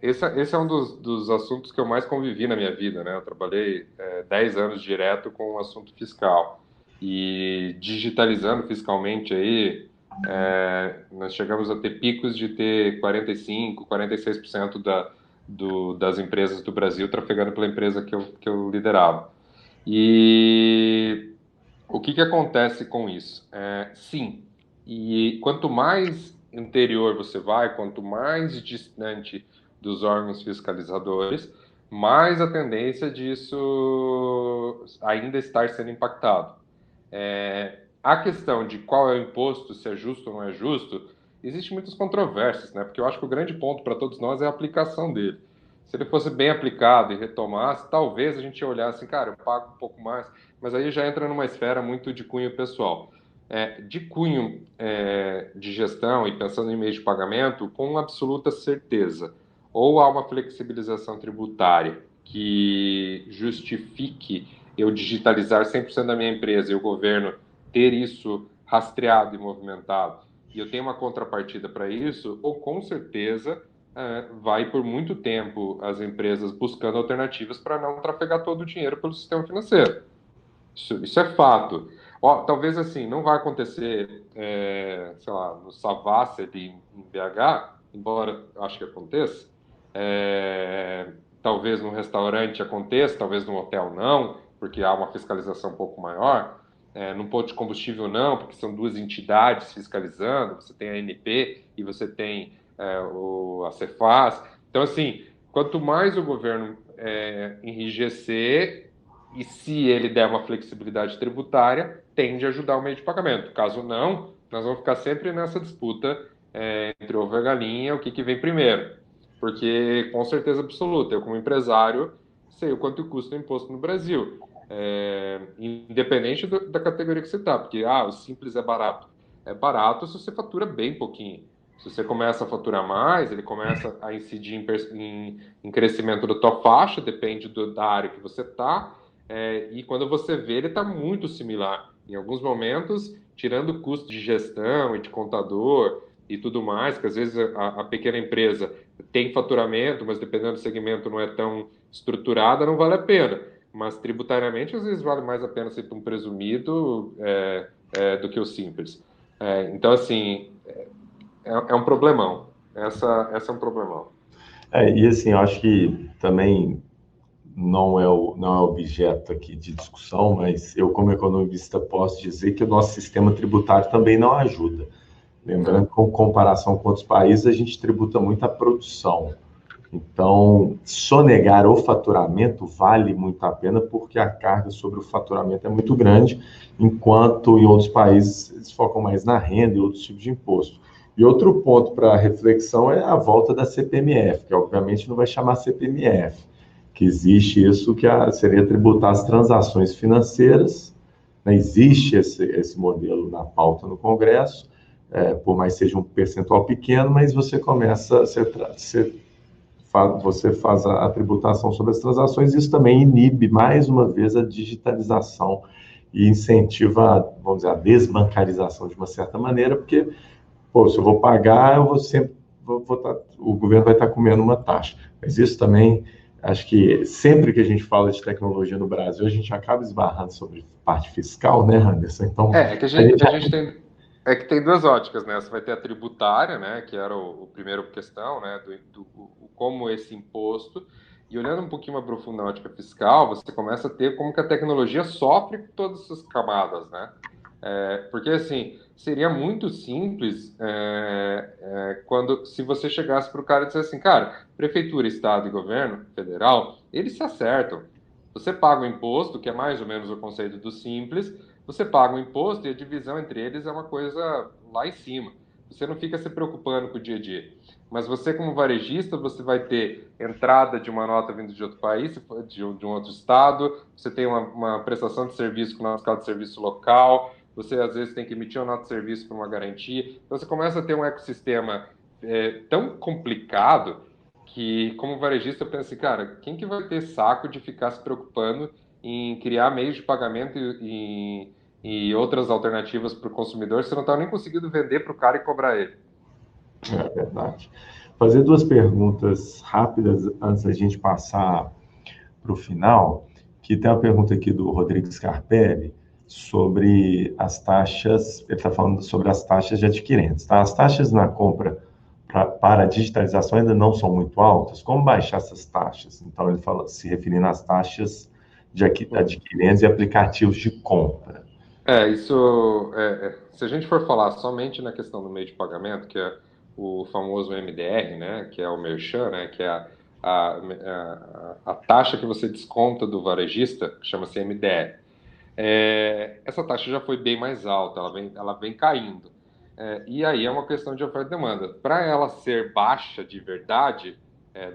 esse é um dos assuntos que eu mais convivi na minha vida, né? Eu trabalhei 10 anos direto com o assunto fiscal. E digitalizando fiscalmente aí, nós chegamos a ter picos de ter 45%, 46% das empresas do Brasil trafegando pela empresa que eu liderava. E o que acontece com isso? Sim, e quanto mais interior você vai, quanto mais distante dos órgãos fiscalizadores, mais a tendência disso ainda estar sendo impactado. A questão de qual é o imposto, se é justo ou não é justo, existe muitas controvérsias, né? Porque eu acho que o grande ponto para todos nós é a aplicação dele. Se ele fosse bem aplicado e retomasse, talvez a gente ia olhar assim, cara, eu pago um pouco mais, mas aí já entra numa esfera muito de cunho pessoal. De cunho de gestão e pensando em meios de pagamento, com absoluta certeza, ou há uma flexibilização tributária que justifique eu digitalizar 100% da minha empresa e o governo ter isso rastreado e movimentado, e eu tenho uma contrapartida para isso, ou com certeza vai por muito tempo as empresas buscando alternativas para não trafegar todo o dinheiro pelo sistema financeiro. Isso é fato. Talvez assim, não vai acontecer, sei lá, no Savassi ali em BH, embora acho que aconteça. Talvez no restaurante aconteça, talvez no hotel não, porque há uma fiscalização um pouco maior. No posto de combustível não, porque são duas entidades fiscalizando, você tem a ANP e você tem a Cefaz. Então, assim, quanto mais o governo enrijecer, e se ele der uma flexibilidade tributária, tende a ajudar o meio de pagamento. Caso não, nós vamos ficar sempre nessa disputa entre ovo e a galinha, o que vem primeiro. Porque, com certeza absoluta, eu como empresário sei o quanto custa o imposto no Brasil. Independente da categoria que você está, porque o simples é barato. É barato se você fatura bem pouquinho. Se você começa a faturar mais, ele começa a incidir em crescimento da tua faixa, depende da área que você está, e quando você vê, ele está muito similar. Em alguns momentos, tirando o custo de gestão e de contador e tudo mais, que às vezes a pequena empresa tem faturamento, mas dependendo do segmento não é tão estruturada, não vale a pena. Mas tributariamente, às vezes vale mais a pena ser um presumido do que o simples. Então, assim, é um problemão. Essa é um problemão. E assim, eu acho que também não é objeto aqui de discussão, mas eu, como economista, posso dizer que o nosso sistema tributário também não ajuda. Lembrando que, com comparação com outros países, a gente tributa muito a produção. Então, sonegar o faturamento vale muito a pena, porque a carga sobre o faturamento é muito grande, enquanto em outros países eles focam mais na renda e outros tipos de imposto. E outro ponto para reflexão é a volta da CPMF, que obviamente não vai chamar CPMF, que existe isso que seria tributar as transações financeiras, né? Existe esse modelo na pauta no Congresso, por mais seja um percentual pequeno, mas você começa, você faz a tributação sobre as transações, isso também inibe, mais uma vez, a digitalização e incentiva, vamos dizer, a desbancarização de uma certa maneira, porque, se eu vou pagar, eu vou sempre, o governo vai estar comendo uma taxa. Mas isso também, acho que sempre que a gente fala de tecnologia no Brasil, a gente acaba esbarrando sobre parte fiscal, né, Anderson? Então, Que a gente tem. É que tem duas óticas, né? Você vai ter a tributária, né? Que era o primeiro questão, né? Como esse imposto. E olhando um pouquinho mais profundo na ótica fiscal, você começa a ter como que a tecnologia sofre com todas essas camadas, né? Porque, assim, seria muito simples se você chegasse para o cara e dissesse assim, cara, prefeitura, estado e governo federal, eles se acertam. Você paga o imposto, que é mais ou menos o conceito do simples, você paga o imposto e a divisão entre eles é uma coisa lá em cima. Você não fica se preocupando com o dia a dia. Mas você, como varejista, você vai ter entrada de uma nota vindo de outro país, de um outro estado, você tem uma prestação de serviço com o nosso caso de serviço local, você às vezes tem que emitir uma nota de serviço para uma garantia. Então você começa a ter um ecossistema tão complicado que, como varejista, eu penso assim, cara, quem que vai ter saco de ficar se preocupando em criar meios de pagamento e outras alternativas para o consumidor, você não está nem conseguindo vender para o cara e cobrar ele. É verdade. Fazer duas perguntas rápidas antes da gente passar para o final, que tem uma pergunta aqui do Rodrigo Scarpelli sobre as taxas, ele está falando sobre as taxas de adquirentes, tá? As taxas na compra para a digitalização ainda não são muito altas. Como baixar essas taxas? Então, ele fala, se referindo às taxas de adquirentes e aplicativos de compra. Se a gente for falar somente na questão do meio de pagamento, que é o famoso MDR, né, que é o Merchan, né, que é a taxa que você desconta do varejista, que chama-se MDR. Essa taxa já foi bem mais alta, ela vem caindo. E aí é uma questão de oferta e demanda. Para ela ser baixa de verdade,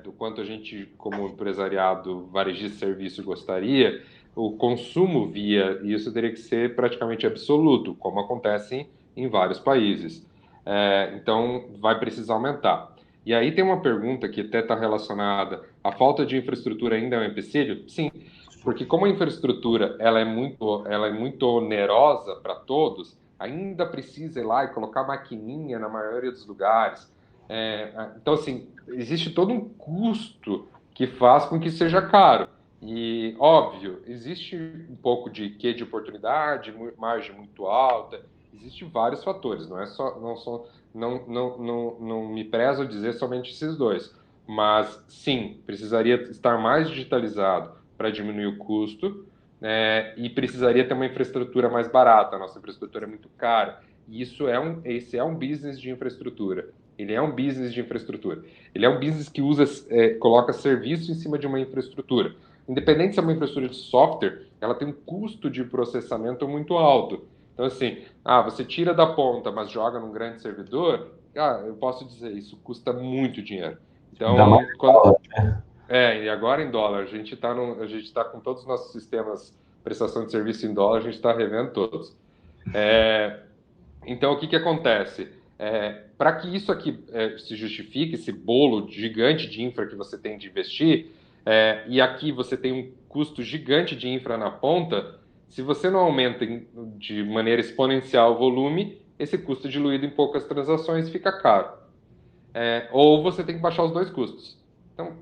do quanto a gente, como empresariado, varejista de serviço, gostaria, o consumo via isso teria que ser praticamente absoluto, como acontece em vários países. Então, vai precisar aumentar. E aí tem uma pergunta que até está relacionada: a falta de infraestrutura ainda é um empecilho? Sim, porque como a infraestrutura ela é muito onerosa para todos, ainda precisa ir lá e colocar maquininha na maioria dos lugares. Então, assim, existe todo um custo que faz com que seja caro. E, óbvio, existe um pouco de quê de oportunidade, margem muito alta, existe vários fatores, não me prezo dizer somente esses dois, mas sim, precisaria estar mais digitalizado para diminuir o custo, e precisaria ter uma infraestrutura mais barata. A nossa infraestrutura é muito cara. E esse é um business de infraestrutura. Ele é um business de infraestrutura. Ele é um business que coloca serviço em cima de uma infraestrutura. Independente se é uma infraestrutura de software, ela tem um custo de processamento muito alto. Então, assim, você tira da ponta, mas joga num grande servidor, eu posso dizer, isso custa muito dinheiro. Ainda mais Então, e agora em dólar, a gente está com todos os nossos sistemas de prestação de serviço em dólar, a gente está revendo todos. Então, o que acontece? Para que isso aqui se justifique, esse bolo gigante de infra que você tem de investir, e aqui você tem um custo gigante de infra na ponta, se você não aumenta de maneira exponencial o volume, esse custo diluído em poucas transações fica caro. Ou você tem que baixar os dois custos. Então,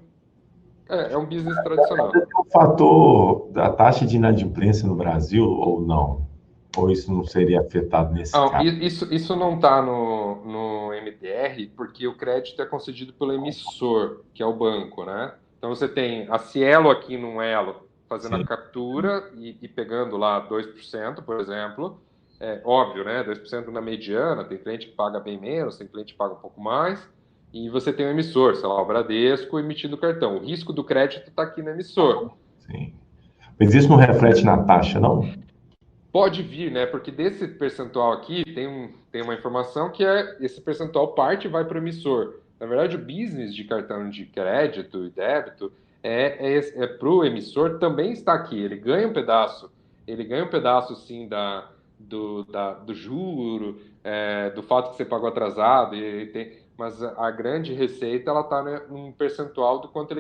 é um business tradicional. O fator da taxa de inadimplência no Brasil ou não? Ou isso não seria afetado nesse caso? Isso não está no MDR, porque o crédito é concedido pelo emissor, que é o banco, né? Então você tem a Cielo aqui num elo fazendo a captura e pegando lá 2%, por exemplo. Óbvio, né? 2% na mediana, tem cliente que paga bem menos, tem cliente que paga um pouco mais. E você tem o emissor, sei lá, o Bradesco emitindo o cartão. O risco do crédito está aqui no emissor. Sim. Mas isso não reflete na taxa, não? Pode vir, né? Porque desse percentual aqui tem uma informação que esse percentual parte e vai para o emissor. Na verdade, o business de cartão de crédito e débito para o emissor também está aqui. Ele ganha um pedaço sim do juro, do fato que você pagou atrasado, mas a grande receita ela está num percentual do quanto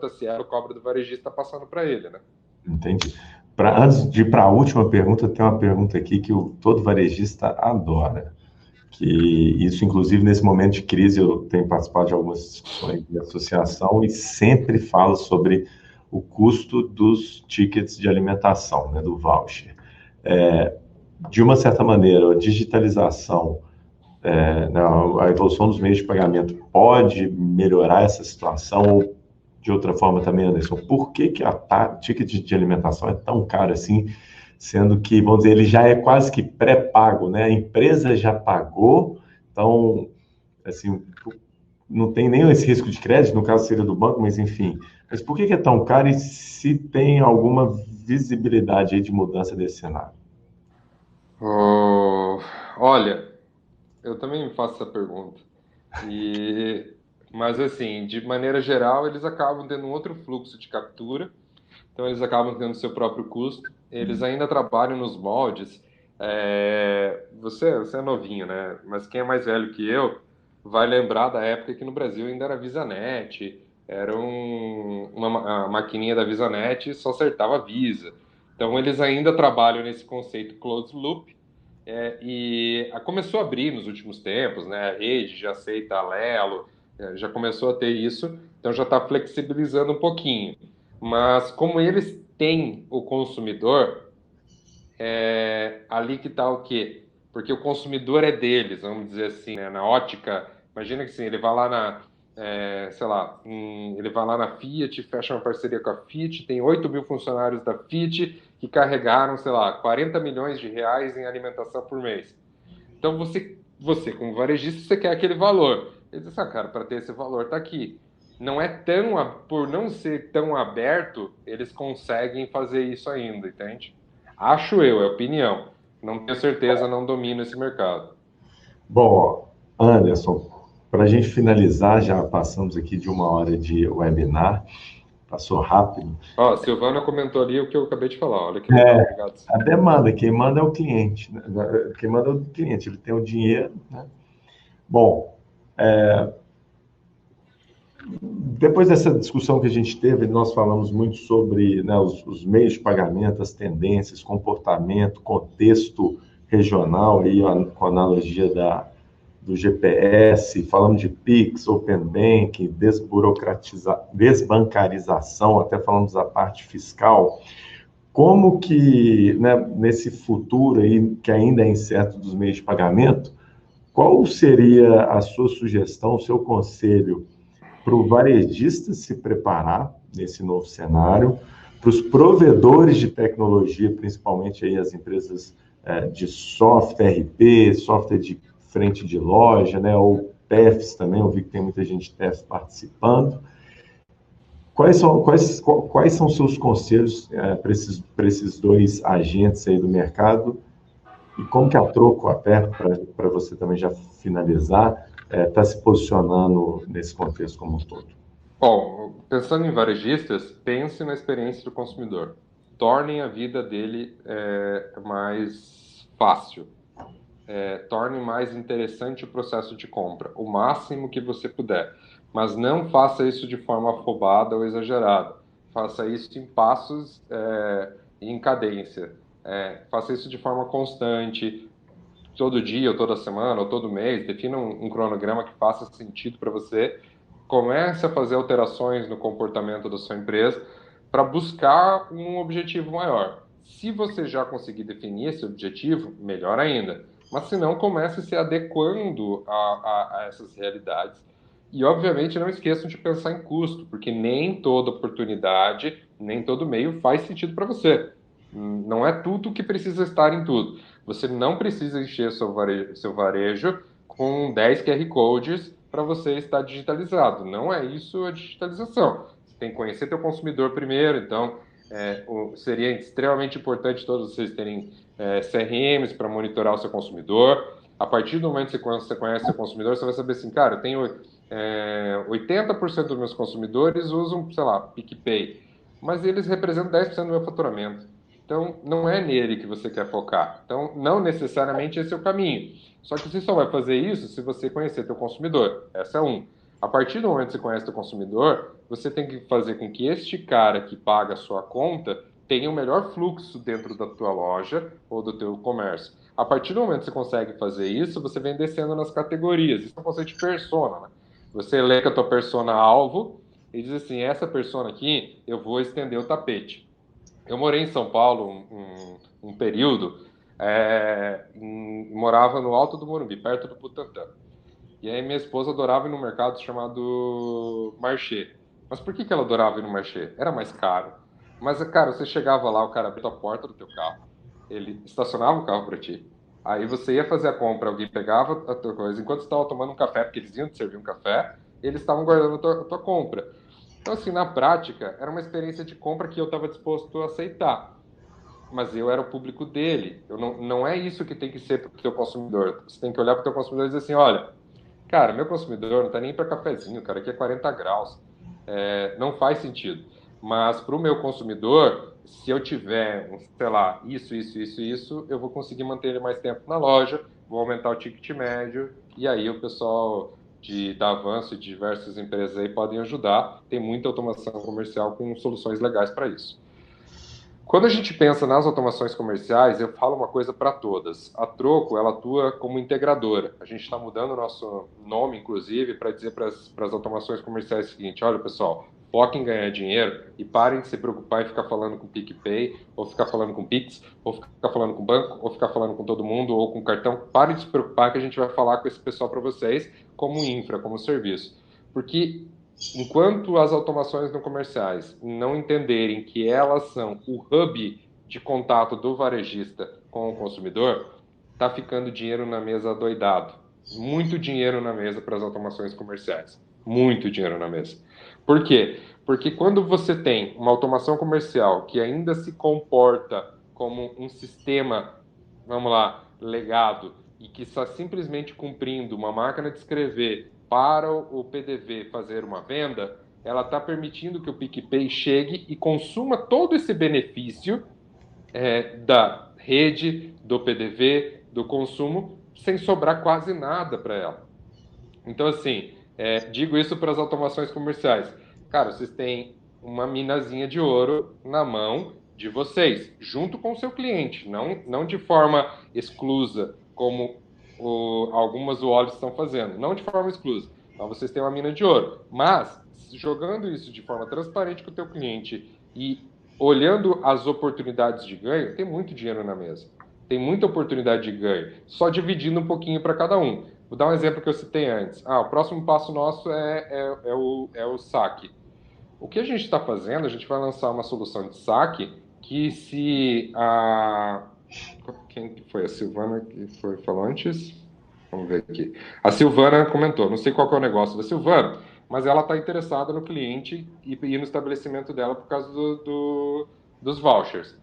a Cielo cobra do varejista passando para ele, né? Entendi. Antes de ir para a última pergunta, tem uma pergunta aqui que todo varejista adora. Que isso, inclusive, nesse momento de crise, eu tenho participado de algumas discussões de associação e sempre falo sobre o custo dos tickets de alimentação, né, do voucher. De uma certa maneira, a digitalização, a evolução dos meios de pagamento pode melhorar essa situação ou de outra forma também, Anderson, por que a ticket de alimentação é tão caro assim, sendo que, vamos dizer, ele já é quase que pré-pago, né? A empresa já pagou, então, assim, não tem nem esse risco de crédito, no caso seria do banco, mas enfim. Mas por que é tão caro e se tem alguma visibilidade aí de mudança desse cenário? Olha, eu também me faço essa pergunta. Mas, assim, de maneira geral, eles acabam tendo um outro fluxo de captura, então eles acabam tendo seu próprio custo. Eles ainda trabalham nos moldes. Você é novinho, né? Mas quem é mais velho que eu vai lembrar da época que no Brasil ainda era VisaNet, era uma maquininha da VisaNet e só acertava a Visa. Então, eles ainda trabalham nesse conceito closed loop, e começou a abrir nos últimos tempos, né? A rede já aceita a Lelo, já começou a ter isso, então já está flexibilizando um pouquinho. Mas como eles têm o consumidor, ali que está o quê? Porque o consumidor é deles, vamos dizer assim, né? Na ótica, imagina que assim, ele vai lá ele vai lá na Fiat, fecha uma parceria com a Fiat, tem 8 mil funcionários da Fiat que carregaram, sei lá, 40 milhões de reais em alimentação por mês. Então, você como varejista, você quer aquele valor. Ele diz, cara, para ter esse valor está aqui. Por não ser tão aberto, eles conseguem fazer isso ainda, entende? Acho eu, é opinião. Não tenho certeza, não domino esse mercado. Bom, Anderson, para a gente finalizar, já passamos aqui de 1 hora de webinar, passou rápido. A Silvana comentou ali o que eu acabei de falar, olha que legal, obrigado. A demanda, quem manda é o cliente, né? Quem manda é o cliente, ele tem o dinheiro, né? Bom, depois dessa discussão que a gente teve, nós falamos muito sobre, né, os meios de pagamento, as tendências, comportamento, contexto regional, aí, com a analogia do GPS, falamos de Pix, Open Banking, desbancarização, até falamos da parte fiscal. Como que, né, nesse futuro aí, que ainda é incerto dos meios de pagamento, qual seria a sua sugestão, o seu conselho para o varejista se preparar nesse novo cenário, para os provedores de tecnologia, principalmente aí as empresas de software RP, software de frente de loja, né, ou TEFs também, eu vi que tem muita gente TEFs participando. Quais são seus conselhos para esses dois agentes aí do mercado? E como que a Troco, até para você também já finalizar, está se posicionando nesse contexto como um todo? Bom, pensando em varejistas, pense na experiência do consumidor. Tornem a vida dele mais fácil. Torne mais interessante o processo de compra, o máximo que você puder. Mas não faça isso de forma afobada ou exagerada. Faça isso em passos e em cadência. Faça isso de forma constante, todo dia, ou toda semana, ou todo mês. Defina um cronograma que faça sentido para você. Comece a fazer alterações no comportamento da sua empresa para buscar um objetivo maior. Se você já conseguir definir esse objetivo, melhor ainda. Mas se não, comece se adequando a essas realidades. E, obviamente, não esqueçam de pensar em custo, porque nem toda oportunidade, nem todo meio faz sentido para você. Não é tudo que precisa estar em tudo. Você não precisa encher seu varejo com 10 QR Codes para você estar digitalizado. Não é isso a digitalização. Você tem que conhecer teu consumidor primeiro, então seria extremamente importante todos vocês terem CRMs para monitorar o seu consumidor. A partir do momento que você conhece seu consumidor, você vai saber assim, cara, eu tenho 80% dos meus consumidores usam, sei lá, PicPay, mas eles representam 10% do meu faturamento. Então, não é nele que você quer focar. Então, não necessariamente esse é o caminho. Só que você só vai fazer isso se você conhecer teu consumidor. Essa é um. A partir do momento que você conhece teu consumidor, você tem que fazer com que este cara que paga a sua conta tenha o melhor fluxo dentro da tua loja ou do teu comércio. A partir do momento que você consegue fazer isso, você vem descendo nas categorias. Isso é um conceito de persona, né? Você elenca a tua persona alvo e diz assim, essa persona aqui, eu vou estender o tapete. Eu morei em São Paulo um período, morava no Alto do Morumbi, perto do Butantã. E aí minha esposa adorava ir num mercado chamado Marché. Mas por que ela adorava ir no Marché? Era mais caro. Mas, cara, você chegava lá, o cara abria a porta do teu carro, ele estacionava o carro para ti. Aí você ia fazer a compra, alguém pegava a tua coisa, enquanto você estava tomando um café, porque eles iam te servir um café, eles estavam guardando a tua compra. Então, assim, na prática, era uma experiência de compra que eu estava disposto a aceitar. Mas eu era o público dele. Não é isso que tem que ser para o teu consumidor. Você tem que olhar para o teu consumidor e dizer assim, olha, cara, meu consumidor não está nem para cafezinho, cara, aqui é 40 graus. Não faz sentido. Mas para o meu consumidor, se eu tiver, sei lá, isso, eu vou conseguir manter ele mais tempo na loja, vou aumentar o ticket médio, e aí o pessoal da Avanço e de diversas empresas aí podem ajudar. Tem muita automação comercial com soluções legais para isso. Quando a gente pensa nas automações comerciais, eu falo uma coisa para todas. A Troco, ela atua como integradora. A gente está mudando o nosso nome, inclusive, para dizer para as automações comerciais o seguinte, olha, pessoal, foquem em ganhar dinheiro e parem de se preocupar em ficar falando com PicPay, ou ficar falando com Pix, ou ficar falando com banco, ou ficar falando com todo mundo, ou com cartão. Parem de se preocupar que a gente vai falar com esse pessoal para vocês como infra, como serviço. Porque enquanto as automações não comerciais não entenderem que elas são o hub de contato do varejista com o consumidor, está ficando dinheiro na mesa adoidado. Muito dinheiro na mesa para as automações comerciais. Muito dinheiro na mesa. Por quê? Porque quando você tem uma automação comercial que ainda se comporta como um sistema, vamos lá, legado, e que está simplesmente cumprindo uma máquina de escrever para o PDV fazer uma venda, ela está permitindo que o PicPay chegue e consuma todo esse benefício da rede, do PDV, do consumo, sem sobrar quase nada para ela. Então, assim, digo isso para as automações comerciais. Cara, vocês têm uma minazinha de ouro na mão de vocês, junto com o seu cliente, não de forma exclusa, como algumas wallets estão fazendo, não de forma exclusa. Então, vocês têm uma mina de ouro. Mas, jogando isso de forma transparente com o teu cliente e olhando as oportunidades de ganho, tem muito dinheiro na mesa. Tem muita oportunidade de ganho, só dividindo um pouquinho para cada um. Vou dar um exemplo que eu citei antes. O próximo passo nosso é o saque. O que a gente está fazendo, a gente vai lançar uma solução de saque que se a... Quem que foi? A Silvana que falou antes? Vamos ver aqui. A Silvana comentou, não sei qual que é o negócio da Silvana, mas ela está interessada no cliente e no estabelecimento dela por causa dos vouchers.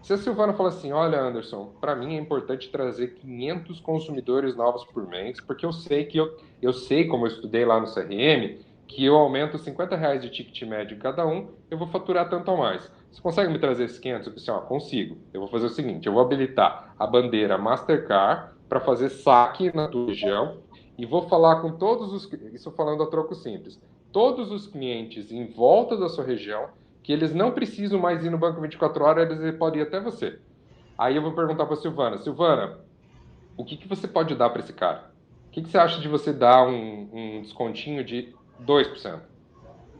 Se a Silvana fala assim, olha, Anderson, para mim é importante trazer 500 consumidores novos por mês, porque eu sei que eu sei, como eu estudei lá no CRM, que eu aumento R$ 50 de ticket médio em cada um, eu vou faturar tanto a mais. Você consegue me trazer esses 500? Eu disse, consigo. Eu vou fazer o seguinte, eu vou habilitar a bandeira Mastercard para fazer saque na tua região e vou falar com todos os... Isso falando a troco simples. Todos os clientes em volta da sua região, que eles não precisam mais ir no banco 24 horas, eles podem ir até você. Aí eu vou perguntar para a Silvana, Silvana, o que você pode dar para esse cara? O que você acha de você dar um descontinho de 2%?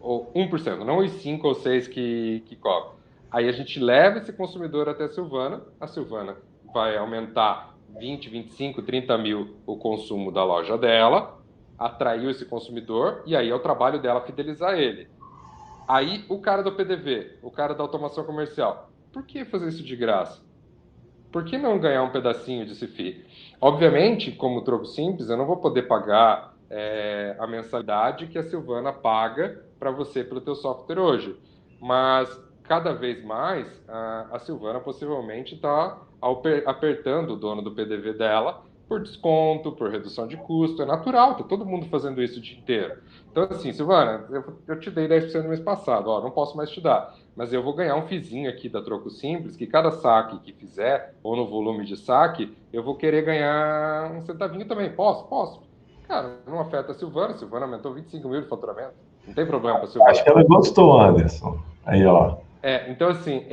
Ou 1%, não os 5 ou 6 que cobra. Aí a gente leva esse consumidor até a Silvana vai aumentar 20, 25, 30 mil o consumo da loja dela, atraiu esse consumidor, e aí é o trabalho dela fidelizar ele. Aí o cara do PDV, o cara da automação comercial, por que fazer isso de graça? Por que não ganhar um pedacinho desse FII? Obviamente, como troco simples, eu não vou poder pagar a mensalidade que a Silvana paga para você pelo teu software hoje. Mas, cada vez mais, a Silvana possivelmente está apertando o dono do PDV dela por desconto, por redução de custo. É natural, está todo mundo fazendo isso o dia inteiro. Então, assim, Silvana, eu te dei 10% no mês passado, não posso mais te dar. Mas eu vou ganhar um fizinho aqui da Troco Simples, que cada saque que fizer, ou no volume de saque, eu vou querer ganhar um centavinho também. Posso? Posso. Cara, não afeta a Silvana. A Silvana aumentou 25 mil de faturamento. Não tem problema para a Silvana. Acho que ela gostou, Anderson. Aí, ó. Então, assim,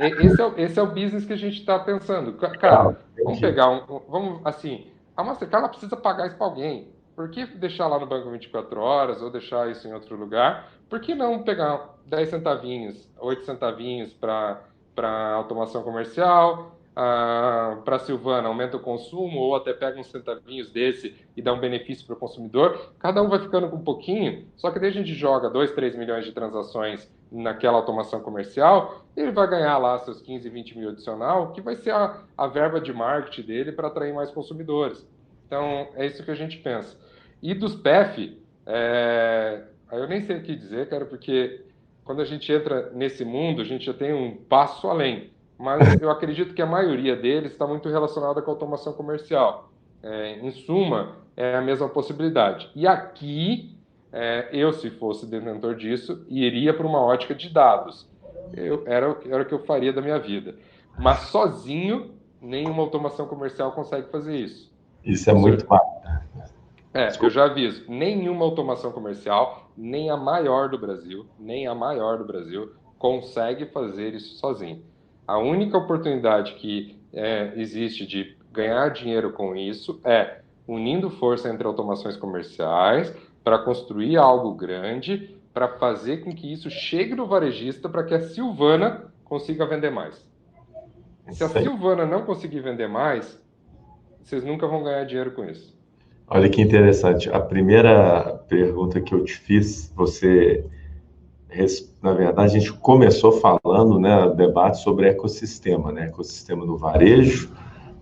esse é o business que a gente está pensando. Cara, vamos pegar vamos, assim, a Mastercard ela precisa pagar isso para alguém. Por que deixar lá no banco 24 horas ou deixar isso em outro lugar? Por que não pegar 10 centavinhos, 8 centavinhos para automação comercial? Para a Silvana, aumenta o consumo ou até pega uns centavinhos desse e dá um benefício para o consumidor. Cada um vai ficando com um pouquinho, só que daí a gente joga 2, 3 milhões de transações naquela automação comercial, ele vai ganhar lá seus 15, 20 mil adicional, que vai ser a verba de marketing dele para atrair mais consumidores. Então, é isso que a gente pensa. E dos PEF, eu nem sei o que dizer, cara, porque quando a gente entra nesse mundo, a gente já tem um passo além. Mas eu acredito que a maioria deles está muito relacionada com a automação comercial. Em suma, é a mesma possibilidade. E aqui, eu, se fosse detentor disso, iria para uma ótica de dados. Era o que eu faria da minha vida. Mas sozinho, nenhuma automação comercial consegue fazer isso. Isso é muito bacana. Eu já aviso, nenhuma automação comercial, nem a maior do Brasil, consegue fazer isso sozinho. A única oportunidade que existe de ganhar dinheiro com isso é unindo força entre automações comerciais para construir algo grande, para fazer com que isso chegue no varejista para que a Silvana consiga vender mais. Se a Silvana não conseguir vender mais, vocês nunca vão ganhar dinheiro com isso. Olha que interessante. A primeira pergunta que eu te fiz, na verdade, a gente começou falando, né, debate sobre ecossistema, né, ecossistema do varejo,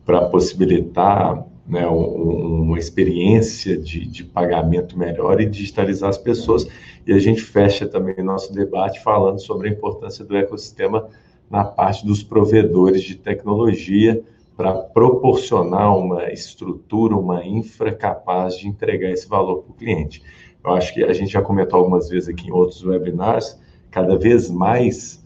para possibilitar, né, uma experiência de pagamento melhor e digitalizar as pessoas. E a gente fecha também o nosso debate falando sobre a importância do ecossistema na parte dos provedores de tecnologia, para proporcionar uma estrutura, uma infra capaz de entregar esse valor para o cliente. Eu acho que a gente já comentou algumas vezes aqui em outros webinars, cada vez mais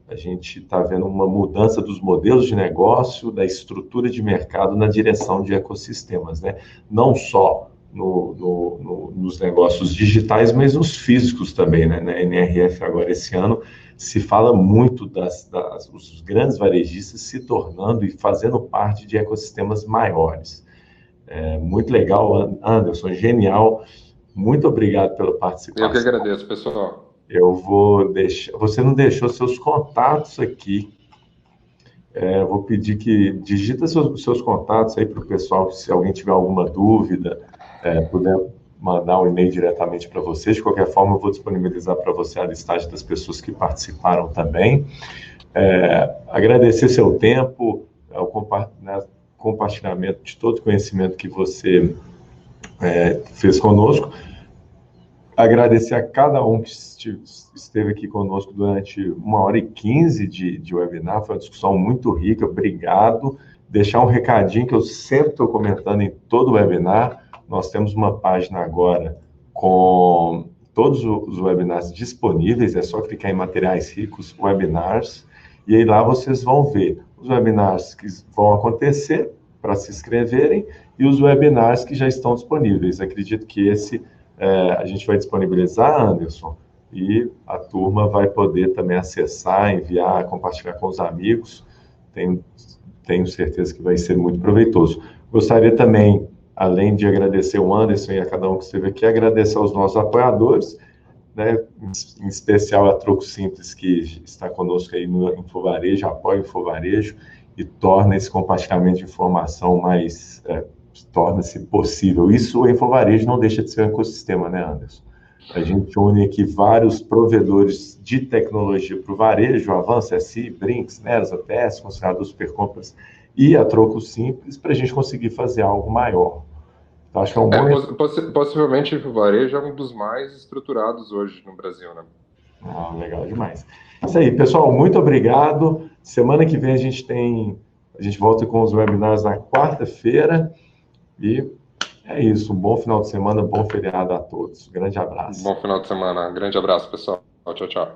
a gente está vendo uma mudança dos modelos de negócio, da estrutura de mercado na direção de ecossistemas, né? Não só nos negócios digitais, mas nos físicos também, né? Na NRF agora esse ano se fala muito dos grandes varejistas se tornando e fazendo parte de ecossistemas maiores. Muito legal, Anderson, genial. Muito obrigado pela participação. Eu que agradeço, pessoal. Eu vou deixar... Você não deixou seus contatos aqui. Vou pedir que digita seus contatos aí para o pessoal, se alguém tiver alguma dúvida, puder mandar um e-mail diretamente para você. De qualquer forma, eu vou disponibilizar para você a listagem das pessoas que participaram também. Agradecer seu tempo, o compartilhamento de todo o conhecimento que você fez conosco. Agradecer a cada um que esteve aqui conosco durante 1h15 de webinar, foi uma discussão muito rica, obrigado. Deixar um recadinho que eu sempre estou comentando em todo webinar, nós temos uma página agora com todos os webinars disponíveis, é só clicar em Materiais Ricos, Webinars, e aí lá vocês vão ver os webinars que vão acontecer para se inscreverem e os webinars que já estão disponíveis. Acredito que esse a gente vai disponibilizar, Anderson, e a turma vai poder também acessar, enviar, compartilhar com os amigos. Tenho certeza que vai ser muito proveitoso. Gostaria também, além de agradecer o Anderson e a cada um que esteve aqui, agradecer aos nossos apoiadores, né, em especial a Troco Simples, que está conosco aí no Infovarejo, apoia o Infovarejo e torna esse compartilhamento de informação mais... torna-se possível. Isso, o Infovarejo não deixa de ser um ecossistema, né, Anderson? A gente une aqui vários provedores de tecnologia para o varejo, Avança, SI, Brinks, Neros, ATS, Conciliador Supercompras e a Troco Simples, para a gente conseguir fazer algo maior. Então, acho que é um bom... Possivelmente o varejo é um dos mais estruturados hoje no Brasil, né? Legal demais. Isso aí, pessoal, muito obrigado. Semana que vem a gente volta com os webinars na quarta-feira. E é isso, um bom final de semana, bom feriado a todos. Grande abraço. Bom final de semana, grande abraço, pessoal. Tchau, tchau.